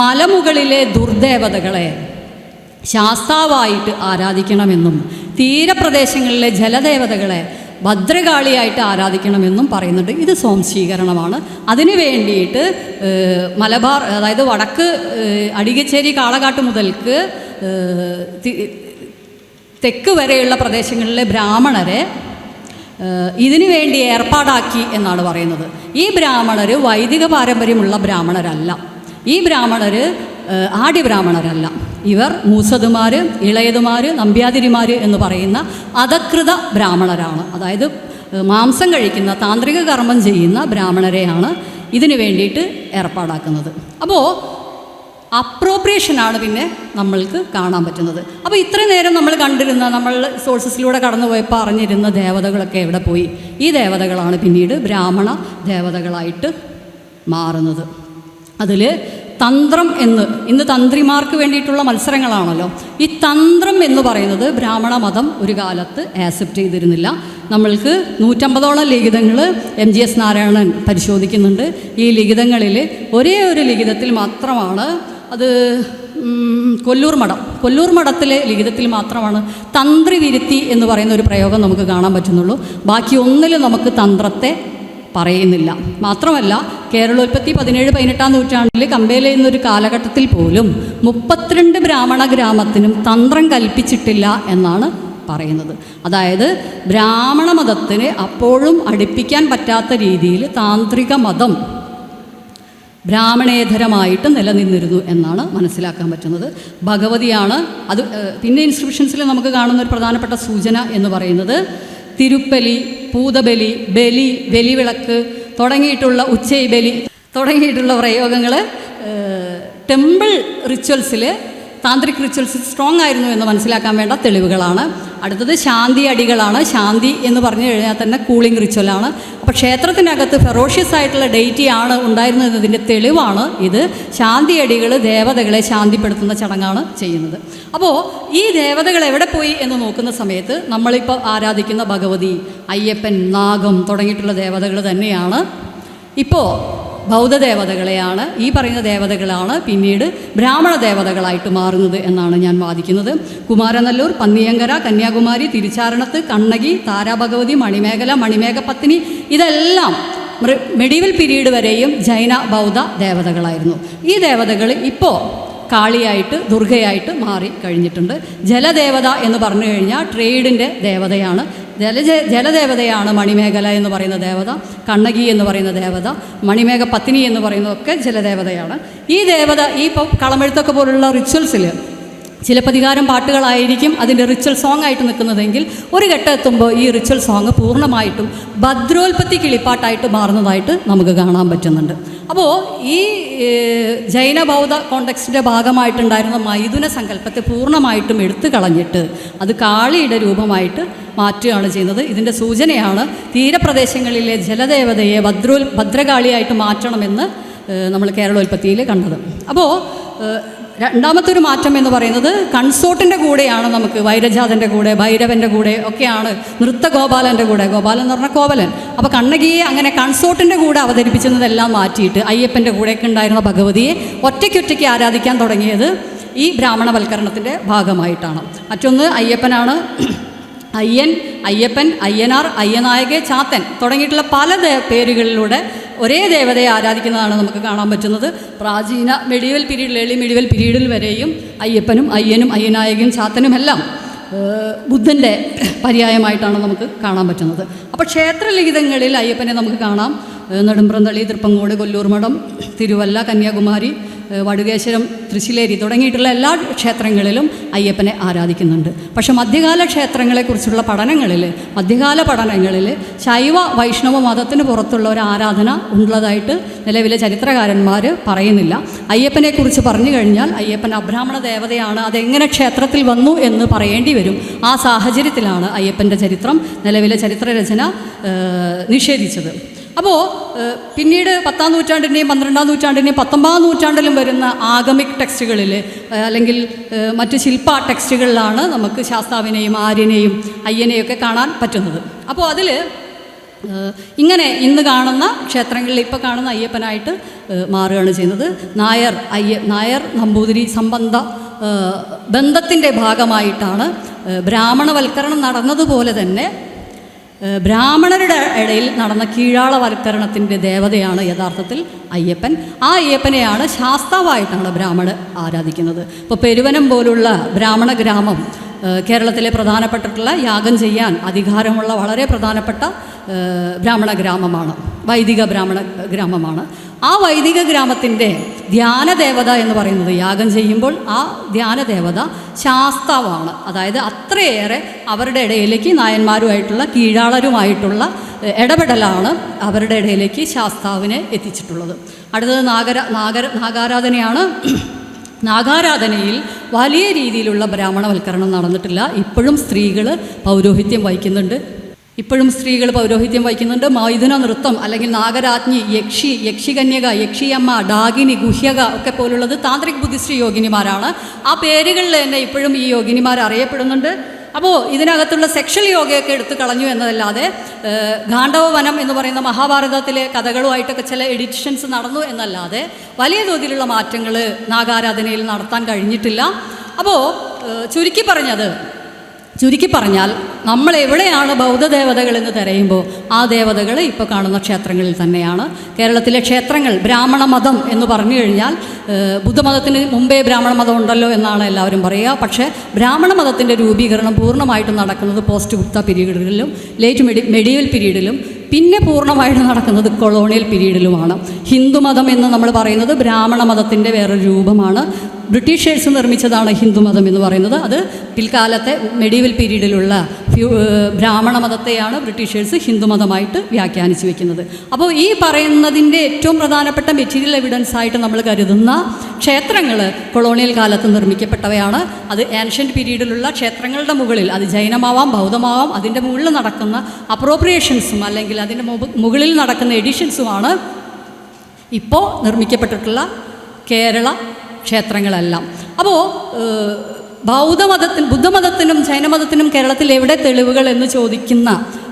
S1: മലമുകളിലെ ദുർദേവതകളെ ശാസ്താവായിട്ട് ആരാധിക്കണമെന്നും തീരപ്രദേശങ്ങളിലെ ജലദേവതകളെ ഭദ്രകാളിയായിട്ട് ആരാധിക്കണമെന്നും പറയുന്നുണ്ട്. ഇത് സ്വാംശീകരണമാണ്. അതിനു വേണ്ടിയിട്ട് മലബാർ, അതായത് വടക്ക് അടികച്ചേരി കാളകാട്ട് മുതൽക്ക് തെക്ക് വരെയുള്ള പ്രദേശങ്ങളിലെ ബ്രാഹ്മണരെ ഇതിനു വേണ്ടി ഏർപ്പാടാക്കി എന്നാണ് പറയുന്നത്. ഈ ബ്രാഹ്മണർ വൈദിക പാരമ്പര്യമുള്ള ബ്രാഹ്മണരല്ല. ഈ ബ്രാഹ്മണർ ആഢ്യ ബ്രാഹ്മണരല്ല. ഇവർ മൂസതുമാർ, ഇളയതുമാർ, നമ്പ്യാതിരിമാർ എന്ന് പറയുന്ന അധകൃത ബ്രാഹ്മണരാണ്. അതായത് മാംസം കഴിക്കുന്ന, താന്ത്രിക കർമ്മം ചെയ്യുന്ന ബ്രാഹ്മണരെയാണ് ഇതിനു വേണ്ടിയിട്ട് ഏർപ്പാടാക്കുന്നത്. അപ്പോൾ അപ്രോപ്രിയേഷനാണ് പിന്നെ നമ്മൾക്ക് കാണാൻ പറ്റുന്നത്. അപ്പോൾ ഇത്രയും നേരം നമ്മൾ കണ്ടിരുന്ന, നമ്മൾ സോഴ്സസിലൂടെ കടന്നുപോയപ്പോൾ അറിഞ്ഞിരുന്ന ദേവതകളൊക്കെ എവിടെ പോയി? ഈ ദേവതകളാണ് പിന്നീട് ബ്രാഹ്മണ ദേവതകളായിട്ട് മാറുന്നത്. അതിൽ തന്ത്രം ഇന്ന് തന്ത്രിമാർക്ക് വേണ്ടിയിട്ടുള്ള മത്സരങ്ങളാണല്ലോ. ഈ തന്ത്രം എന്ന് പറയുന്നത് ബ്രാഹ്മണ മതം ഒരു കാലത്ത് ആക്സെപ്റ്റ് ചെയ്തിരുന്നില്ല. നമ്മൾക്ക് 150ഓളം ലിഖിതങ്ങൾ MGS നാരായണൻ പരിശോധിക്കുന്നുണ്ട്. ഈ ലിഖിതങ്ങളിൽ ഒരേ ഒരു ലിഖിതത്തിൽ മാത്രമാണ്, അത് കൊല്ലൂർ മഠത്തിലെ ലിഖിതത്തിൽ മാത്രമാണ് തന്ത്രി വിരുത്തി എന്ന് പറയുന്ന ഒരു പ്രയോഗം നമുക്ക് കാണാൻ പറ്റുന്നുള്ളൂ. ബാക്കി ഒന്നിലും നമുക്ക് തന്ത്രത്തെ പറയുന്നില്ല. മാത്രമല്ല, കേരളോൽപ്പത്തി 17-18 നൂറ്റാണ്ടിൽ കമ്പയർ ചെയ്യുന്നൊരു കാലഘട്ടത്തിൽ പോലും 32 ബ്രാഹ്മണ ഗ്രാമത്തിനും തന്ത്രം കൽപ്പിച്ചിട്ടില്ല എന്നാണ് പറയുന്നത്. അതായത് ബ്രാഹ്മണ മതത്തിന് അപ്പോഴും അടുപ്പിക്കാൻ പറ്റാത്ത രീതിയിൽ താന്ത്രിക മതം ബ്രാഹ്മണേതരമായിട്ട് നിലനിന്നിരുന്നു എന്നാണ് മനസ്സിലാക്കാൻ പറ്റുന്നത്. ഭഗവതിയാണ് അത്. പിന്നെ ഇൻസ്ക്രിപ്ഷൻസിൽ നമുക്ക് കാണുന്ന ഒരു പ്രധാനപ്പെട്ട സൂചന എന്ന് പറയുന്നത് തിരുപ്പലി, പൂതബലി, ബലി, ബലിവിളക്ക് തുടങ്ങിയിട്ടുള്ള ഉച്ചൈ ബലി തുടങ്ങിയിട്ടുള്ള പ്രയോഗങ്ങൾ ടെമ്പിൾ റിച്വൽസിൽ, താന്ത്രിക് റിച്വൽസ് സ്ട്രോങ് ആയിരുന്നു എന്ന് മനസ്സിലാക്കാൻ വേണ്ട തെളിവുകളാണ്. അടുത്തത് ശാന്തി അടികളാണ്. ശാന്തി എന്ന് പറഞ്ഞു കഴിഞ്ഞാൽ തന്നെ കൂളിംഗ് റിച്വലാണ്. അപ്പോൾ ക്ഷേത്രത്തിനകത്ത് ഫെറോഷ്യസ് ആയിട്ടുള്ള ഡെയിറ്റിയാണ് ഉണ്ടായിരുന്നതിൻ്റെ തെളിവാണ് ഇത്. ശാന്തി അടികൾ ദേവതകളെ ശാന്തിപ്പെടുത്തുന്ന ചടങ്ങാണ് ചെയ്യുന്നത്. അപ്പോൾ ഈ ദേവതകൾ എവിടെ പോയി എന്ന് നോക്കുന്ന സമയത്ത് നമ്മളിപ്പോൾ ആരാധിക്കുന്ന ഭഗവതി, അയ്യപ്പൻ, നാഗം തുടങ്ങിയിട്ടുള്ള ദേവതകൾ തന്നെയാണ് ഇപ്പോൾ ബൗദ്ധദേവതകളെയാണ്, ഈ പറയുന്ന ദേവതകളാണ് പിന്നീട് ബ്രാഹ്മണ ദേവതകളായിട്ട് മാറുന്നത് എന്നാണ് ഞാൻ വാദിക്കുന്നത്. കുമാരനല്ലൂർ, പന്നിയങ്കര, കന്യാകുമാരി, തിരുച്ചാരണത്ത്, കണ്ണകി, താരാഭഗവതി, മണിമേഖല, മണിമേഘപത്നി ഇതെല്ലാം മെഡീവൽ പീരീഡ് വരെയും ജൈന ബൗദ്ധ ദേവതകളായിരുന്നു. ഈ ദേവതകൾ ഇപ്പോൾ കാളിയായിട്ട് ദുർഗയായിട്ട് മാറി കഴിഞ്ഞിട്ടുണ്ട്. ജലദേവത എന്ന് പറഞ്ഞു കഴിഞ്ഞാൽ ട്രേഡിൻ്റെ ദേവതയാണ്. ജലദേവതയാണ് മണിമേഖല എന്ന് പറയുന്ന ദേവത, കണ്ണകി എന്ന് പറയുന്ന ദേവത, മണിമേഘ പത്നി എന്ന് പറയുന്നതൊക്കെ ജലദേവതയാണ്. ഈ ദേവത ഈ ഇപ്പോൾ കളമെഴുത്തൊക്കെ പോലുള്ള റിച്വൽസിൽ ചിലപ്പതികാരം പാട്ടുകളായിരിക്കും അതിൻ്റെ റിച്വൽ സോങ് ആയിട്ട് നിൽക്കുന്നതെങ്കിൽ ഒരു ഘട്ടം എത്തുമ്പോൾ ഈ റിച്വൽ സോങ് പൂർണ്ണമായിട്ടും ഭദ്രോൽപത്തി കിളിപ്പാട്ടായിട്ട് മാറുന്നതായിട്ട് നമുക്ക് കാണാൻ പറ്റുന്നുണ്ട്. അപ്പോൾ ഈ ജൈന ബൗദ്ധ കോണ്ടെക്സ്റ്റിൻ്റെ ഭാഗമായിട്ടുണ്ടായിരുന്ന മൈഥുന സങ്കല്പത്തെ പൂർണ്ണമായിട്ടും എടുത്തു കളഞ്ഞിട്ട് അത് കാളിയുടെ രൂപമായിട്ട് മാറ്റുകയാണ് ചെയ്യുന്നത്. ഇതിൻ്റെ സൂചനയാണ് തീരപ്രദേശങ്ങളിലെ ജലദേവതയെ ഭദ്രകാളിയായിട്ട് മാറ്റണമെന്ന് നമ്മൾ കേരളോൽപ്പത്തിയിൽ കണ്ടത്. അപ്പോൾ രണ്ടാമത്തെ ഒരു മാറ്റം എന്ന് പറയുന്നത് കൺസോർട്ടിൻ്റെ കൂടെയാണ് നമുക്ക് വൈരജാതൻ്റെ കൂടെ ഭൈരവൻ്റെ കൂടെ ഒക്കെയാണ് നൃത്തഗോപാലൻ്റെ കൂടെ, ഗോപാലൻ എന്ന് പറഞ്ഞാൽ കോവലൻ. അപ്പോൾ കണ്ണകിയെ അങ്ങനെ കൺസോർട്ടിൻ്റെ കൂടെ അവതരിപ്പിച്ചതെല്ലാം മാറ്റിയിട്ട് അയ്യപ്പൻ്റെ കൂടെയൊക്കെ ഉണ്ടായിരുന്ന ഭഗവതിയെ ഒറ്റയ്ക്കൊറ്റയ്ക്ക് ആരാധിക്കാൻ തുടങ്ങിയത് ഈ ബ്രാഹ്മണവൽക്കരണത്തിൻ്റെ ഭാഗമായിട്ടാണ്. മറ്റൊന്ന് അയ്യപ്പനാണ്. അയ്യപ്പൻ, അയ്യനാർ, അയ്യനായകെ, ചാത്തൻ തുടങ്ങിയിട്ടുള്ള പല പേരുകളിലൂടെ ഒരേ ദേവതയെ ആരാധിക്കുന്നതാണ് നമുക്ക് കാണാൻ പറ്റുന്നത്. പ്രാചീന മെഡീവൽ പീരീഡിൽ, ഏർലി മെഡീവൽ പീരീഡിൽ വരെയും അയ്യപ്പനും അയ്യനും അയ്യനായകയും ചാത്തനുമെല്ലാം ബുദ്ധൻ്റെ പര്യായമായിട്ടാണ് നമുക്ക് കാണാൻ പറ്റുന്നത്. അപ്പോൾ ക്ഷേത്രലിഖിതങ്ങളിൽ അയ്യപ്പനെ നമുക്ക് കാണാം. നെടുമ്പ്രന്തളി, തൃപ്പങ്കോട്, കൊല്ലൂർമഠം, തിരുവല്ല, കന്യാകുമാരി, വടുകേശ്വരം, തൃശ്ശിലേരി തുടങ്ങിയിട്ടുള്ള എല്ലാ ക്ഷേത്രങ്ങളിലും അയ്യപ്പനെ ആരാധിക്കുന്നുണ്ട്. പക്ഷെ മധ്യകാല ക്ഷേത്രങ്ങളെക്കുറിച്ചുള്ള മധ്യകാല പഠനങ്ങളിൽ ശൈവ വൈഷ്ണവ മതത്തിന് പുറത്തുള്ള ഒരു ആരാധന ഉള്ളതായിട്ട് നിലവിലെ ചരിത്രകാരന്മാർ പറയുന്നില്ല. അയ്യപ്പനെക്കുറിച്ച് പറഞ്ഞു കഴിഞ്ഞാൽ അയ്യപ്പൻ അബ്രാഹ്മണ ദേവതയാണ്, അതെങ്ങനെ ക്ഷേത്രത്തിൽ വന്നു എന്ന് പറയേണ്ടി വരും. ആ സാഹചര്യത്തിലാണ് അയ്യപ്പൻ്റെ ചരിത്രം നിലവിലെ ചരിത്രരചന നിഷേധിച്ചത്. അപ്പോൾ പിന്നീട് 10-ാം നൂറ്റാണ്ടിൻ്റെയും 12-ാം നൂറ്റാണ്ടിൻ്റെയും 19-ാം നൂറ്റാണ്ടിലും വരുന്ന ആഗമിക് ടെക്സ്റ്റുകളിൽ അല്ലെങ്കിൽ മറ്റ് ശില്പ ടെക്സ്റ്റുകളിലാണ് നമുക്ക് ശാസ്താവിനെയും ആര്യനെയും അയ്യനെയൊക്കെ കാണാൻ പറ്റുന്നത്. അപ്പോൾ അതിൽ ഇങ്ങനെ ഇന്ന് കാണുന്ന ക്ഷേത്രങ്ങളിൽ ഇപ്പോൾ കാണുന്ന അയ്യപ്പനായിട്ട് മാറുകയാണ് ചെയ്യുന്നത്. നായർ നമ്പൂതിരി സംബന്ധ ബന്ധത്തിൻ്റെ ഭാഗമായിട്ടാണ് ബ്രാഹ്മണവൽക്കരണം നടന്നതുപോലെ തന്നെ ബ്രാഹ്മണരുടെ ഇടയിൽ നടന്ന കീഴാളവൽക്കരണത്തിൻ്റെ ദേവതയാണ് യഥാർത്ഥത്തിൽ അയ്യപ്പൻ. ആ അയ്യപ്പനെയാണ് ശാസ്താവായിട്ടാണ് ബ്രാഹ്മണർ ആരാധിക്കുന്നത്. ഇപ്പോൾ പെരുവനം പോലുള്ള ബ്രാഹ്മണ ഗ്രാമം കേരളത്തിലെ പ്രധാനപ്പെട്ടിട്ടുള്ള യാഗം ചെയ്യാൻ അധികാരമുള്ള വളരെ പ്രധാനപ്പെട്ട ബ്രാഹ്മണ ഗ്രാമമാണ്, വൈദിക ബ്രാഹ്മണ ഗ്രാമമാണ്. ആ വൈദിക ഗ്രാമത്തിൻ്റെ ധ്യാനദേവത എന്ന് പറയുന്നത് യാഗം ചെയ്യുമ്പോൾ ആ ധ്യാനദേവത ശാസ്താവാണ്. അതായത് അത്രയേറെ അവരുടെ ഇടയിലേക്ക് നായന്മാരുമായിട്ടുള്ള കീഴാളരുമായിട്ടുള്ള ഇടപെടലാണ് അവരുടെ ഇടയിലേക്ക് ശാസ്താവിനെ എത്തിച്ചിട്ടുള്ളത്. അടുത്തത് നാഗാരാധനയാണ്. നാഗാരാധനയിൽ വലിയ രീതിയിലുള്ള ബ്രാഹ്മണവൽക്കരണം നടന്നിട്ടില്ല. ഇപ്പോഴും സ്ത്രീകൾ പൗരോഹിത്യം വഹിക്കുന്നുണ്ട്. മൈഥുന നൃത്തം അല്ലെങ്കിൽ നാഗരാജ്ഞി, യക്ഷികന്യക, യക്ഷിയമ്മ, ഡാഗിനി, ഗുഹ്യക ഒക്കെ പോലുള്ളത് താന്ത്രിക് ബുദ്ധിസ്റ്റ് യോഗിനിമാരാണ്. ആ പേരുകളിൽ തന്നെ ഇപ്പോഴും ഈ യോഗിനിമാർ അറിയപ്പെടുന്നുണ്ട്. അപ്പോൾ ഇതിനകത്തുള്ള സെക്ഷൽ യോഗയൊക്കെ എടുത്തു കളഞ്ഞു എന്നതല്ലാതെ ഗാണ്ഡവവനം എന്ന് പറയുന്ന മഹാഭാരതത്തിലെ കഥകളുമായിട്ടൊക്കെ ചില എഡിഷൻസ് നടന്നു എന്നല്ലാതെ വലിയ തോതിലുള്ള മാറ്റങ്ങൾ നാഗാരാധനയിൽ നടത്താൻ കഴിഞ്ഞിട്ടില്ല. അപ്പോൾ ചുരുക്കി പറഞ്ഞാൽ നമ്മൾ എവിടെയാണ് ബൗദ്ധദേവതകളെന്ന് തിരയുമ്പോൾ ആ ദേവതകൾ ഇപ്പോൾ കാണുന്ന ക്ഷേത്രങ്ങളിൽ തന്നെയാണ്. കേരളത്തിലെ ക്ഷേത്രങ്ങൾ ബ്രാഹ്മണ മതം എന്ന് പറഞ്ഞു കഴിഞ്ഞാൽ ബുദ്ധമതത്തിന് മുമ്പേ ബ്രാഹ്മണ മതം ഉണ്ടല്ലോ എന്നാണ് എല്ലാവരും പറയുക. പക്ഷേ ബ്രാഹ്മണ മതത്തിൻ്റെ രൂപീകരണം പൂർണ്ണമായിട്ടും നടക്കുന്നത് പോസ്റ്റ് ഗുപ്ത പീരീഡുകളിലും ലേറ്റ് മെഡീവൽ പീരീഡിലും പിന്നെ പൂർണ്ണമായിട്ട് നടക്കുന്നത് കൊളോണിയൽ പീരീഡിലുമാണ്. ഹിന്ദുമതം എന്ന് നമ്മൾ പറയുന്നത് ബ്രാഹ്മണ മതത്തിൻ്റെ വേറൊരു രൂപമാണ്. ബ്രിട്ടീഷേഴ്സ് നിർമ്മിച്ചതാണ് ഹിന്ദുമതം എന്ന് പറയുന്നത്. അത് പിൽക്കാലത്തെ മെഡീവൽ പീരീഡിലുള്ള ബ്രാഹ്മണ മതത്തെയാണ് ബ്രിട്ടീഷേഴ്സ് ഹിന്ദുമതമായിട്ട് വ്യാഖ്യാനിച്ച് വയ്ക്കുന്നത്. അപ്പോൾ ഈ പറയുന്നതിൻ്റെ ഏറ്റവും പ്രധാനപ്പെട്ട മെറ്റീരിയൽ എവിഡൻസ് ആയിട്ട് നമ്മൾ കരുതുന്ന ക്ഷേത്രങ്ങൾ കൊളോണിയൽ കാലത്ത് നിർമ്മിക്കപ്പെട്ടവയാണ്. അത് ഏൻഷ്യൻ്റ് പീരീഡിലുള്ള ക്ഷേത്രങ്ങളുടെ മുകളിൽ, അത് ജൈനമാവാം ബൗദ്ധമാവാം, അതിൻ്റെ മുകളിൽ നടക്കുന്ന അപ്രോപ്രിയേഷൻസും അല്ലെങ്കിൽ അതിൻ്റെ മുകളിൽ നടക്കുന്ന എഡിഷൻസുമാണ് ഇപ്പോൾ നിർമ്മിക്കപ്പെട്ടിട്ടുള്ള കേരള ക്ഷേത്രങ്ങളെല്ലാം. അപ്പോൾ ബുദ്ധമതത്തിനും ജൈനമതത്തിനും കേരളത്തിൽ എവിടെ തെളിവുകൾ എന്ന് ചോദിക്കുന്ന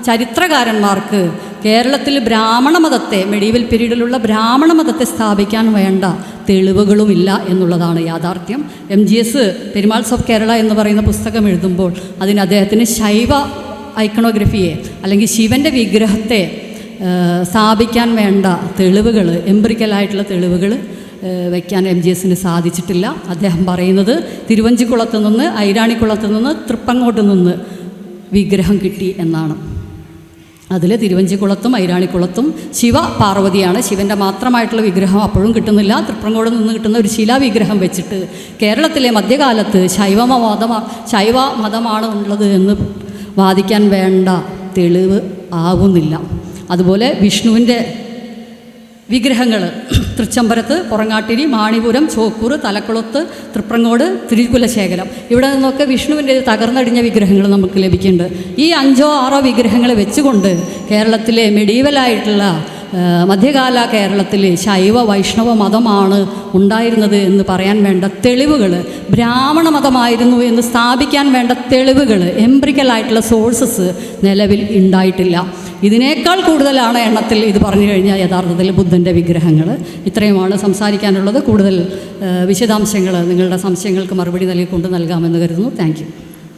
S1: ചരിത്രകാരന്മാർക്ക് കേരളത്തിൽ ബ്രാഹ്മണ മതത്തെ, മെഡീവൽ പീരീഡിലുള്ള ബ്രാഹ്മണ മതത്തെ സ്ഥാപിക്കാൻ വേണ്ട തെളിവുകളുമില്ല എന്നുള്ളതാണ് യാഥാർത്ഥ്യം. MGS പെരുമാൾസ് ഓഫ് കേരള എന്ന് പറയുന്ന പുസ്തകം എഴുതുമ്പോൾ അതിന് അദ്ദേഹത്തിന് ശൈവ ഐക്കണോഗ്രഫിയെ അല്ലെങ്കിൽ ശിവൻ്റെ വിഗ്രഹത്തെ സ്ഥാപിക്കാൻ വേണ്ട തെളിവുകൾ, എംപിറിക്കലായിട്ടുള്ള തെളിവുകൾ വയ്ക്കാൻ MGSന് സാധിച്ചിട്ടില്ല. അദ്ദേഹം പറയുന്നത് തിരുവഞ്ചിക്കുളത്ത് നിന്ന്, ഐരാണിക്കുളത്ത് നിന്ന്, തൃപ്പങ്ങോട്ട് നിന്ന് വിഗ്രഹം കിട്ടി എന്നാണ്. അതിൽ തിരുവഞ്ചിക്കുളത്തും ഐരാണിക്കുളത്തും ശിവ പാർവതിയാണ്. ശിവൻ്റെ മാത്രമായിട്ടുള്ള വിഗ്രഹം അപ്പോഴും കിട്ടുന്നില്ല. തൃപ്രങ്ങോട് നിന്ന് കിട്ടുന്ന ഒരു ശിലാവിഗ്രഹം വെച്ചിട്ട് കേരളത്തിലെ മധ്യകാലത്ത് ശൈവ മതമാണ് ഉള്ളത് എന്ന് വാദിക്കാൻ വേണ്ട തെളിവ് ആവുന്നില്ല. അതുപോലെ വിഷ്ണുവിൻ്റെ വിഗ്രഹങ്ങൾ തൃച്ചംബരത്ത്, പുറങ്ങാട്ടിരി, മാണിപുരം, ചോക്കൂർ, തലക്കുളത്ത്, തൃപ്രങ്ങോട്, തിരുകുലശേഖരം, ഇവിടെ നിന്നൊക്കെ വിഷ്ണുവിൻ്റെ തകർന്നടിഞ്ഞ വിഗ്രഹങ്ങൾ നമുക്ക് ലഭിക്കുന്നുണ്ട്. ഈ 5-6 വിഗ്രഹങ്ങൾ വെച്ചുകൊണ്ട് കേരളത്തിലെ മെഡീവലായിട്ടുള്ള മധ്യകാല കേരളത്തിൽ ശൈവ വൈഷ്ണവ മതമാണ് ഉണ്ടായിരുന്നത് എന്ന് പറയാൻ വേണ്ട തെളിവുകൾ, ബ്രാഹ്മണ മതമായിരുന്നു എന്ന് സ്ഥാപിക്കാൻ വേണ്ട തെളിവുകൾ, എംപിറിക്കലായിട്ടുള്ള സോഴ്സസ് നിലവിൽ ഉണ്ടായിട്ടില്ല. ഇതിനേക്കാൾ കൂടുതലാണ് എണ്ണത്തിൽ ഇത് പറഞ്ഞു കഴിഞ്ഞാൽ യഥാർത്ഥത്തിൽ ബുദ്ധൻ്റെ വിഗ്രഹങ്ങൾ. ഇത്രയുമാണ് സംസാരിക്കാനുള്ളത്. കൂടുതൽ വിശദാംശങ്ങൾ നിങ്ങളുടെ സംശയങ്ങൾക്ക് മറുപടി നൽകിക്കൊണ്ട് നൽകാമെന്ന് കരുതുന്നു. Thank you.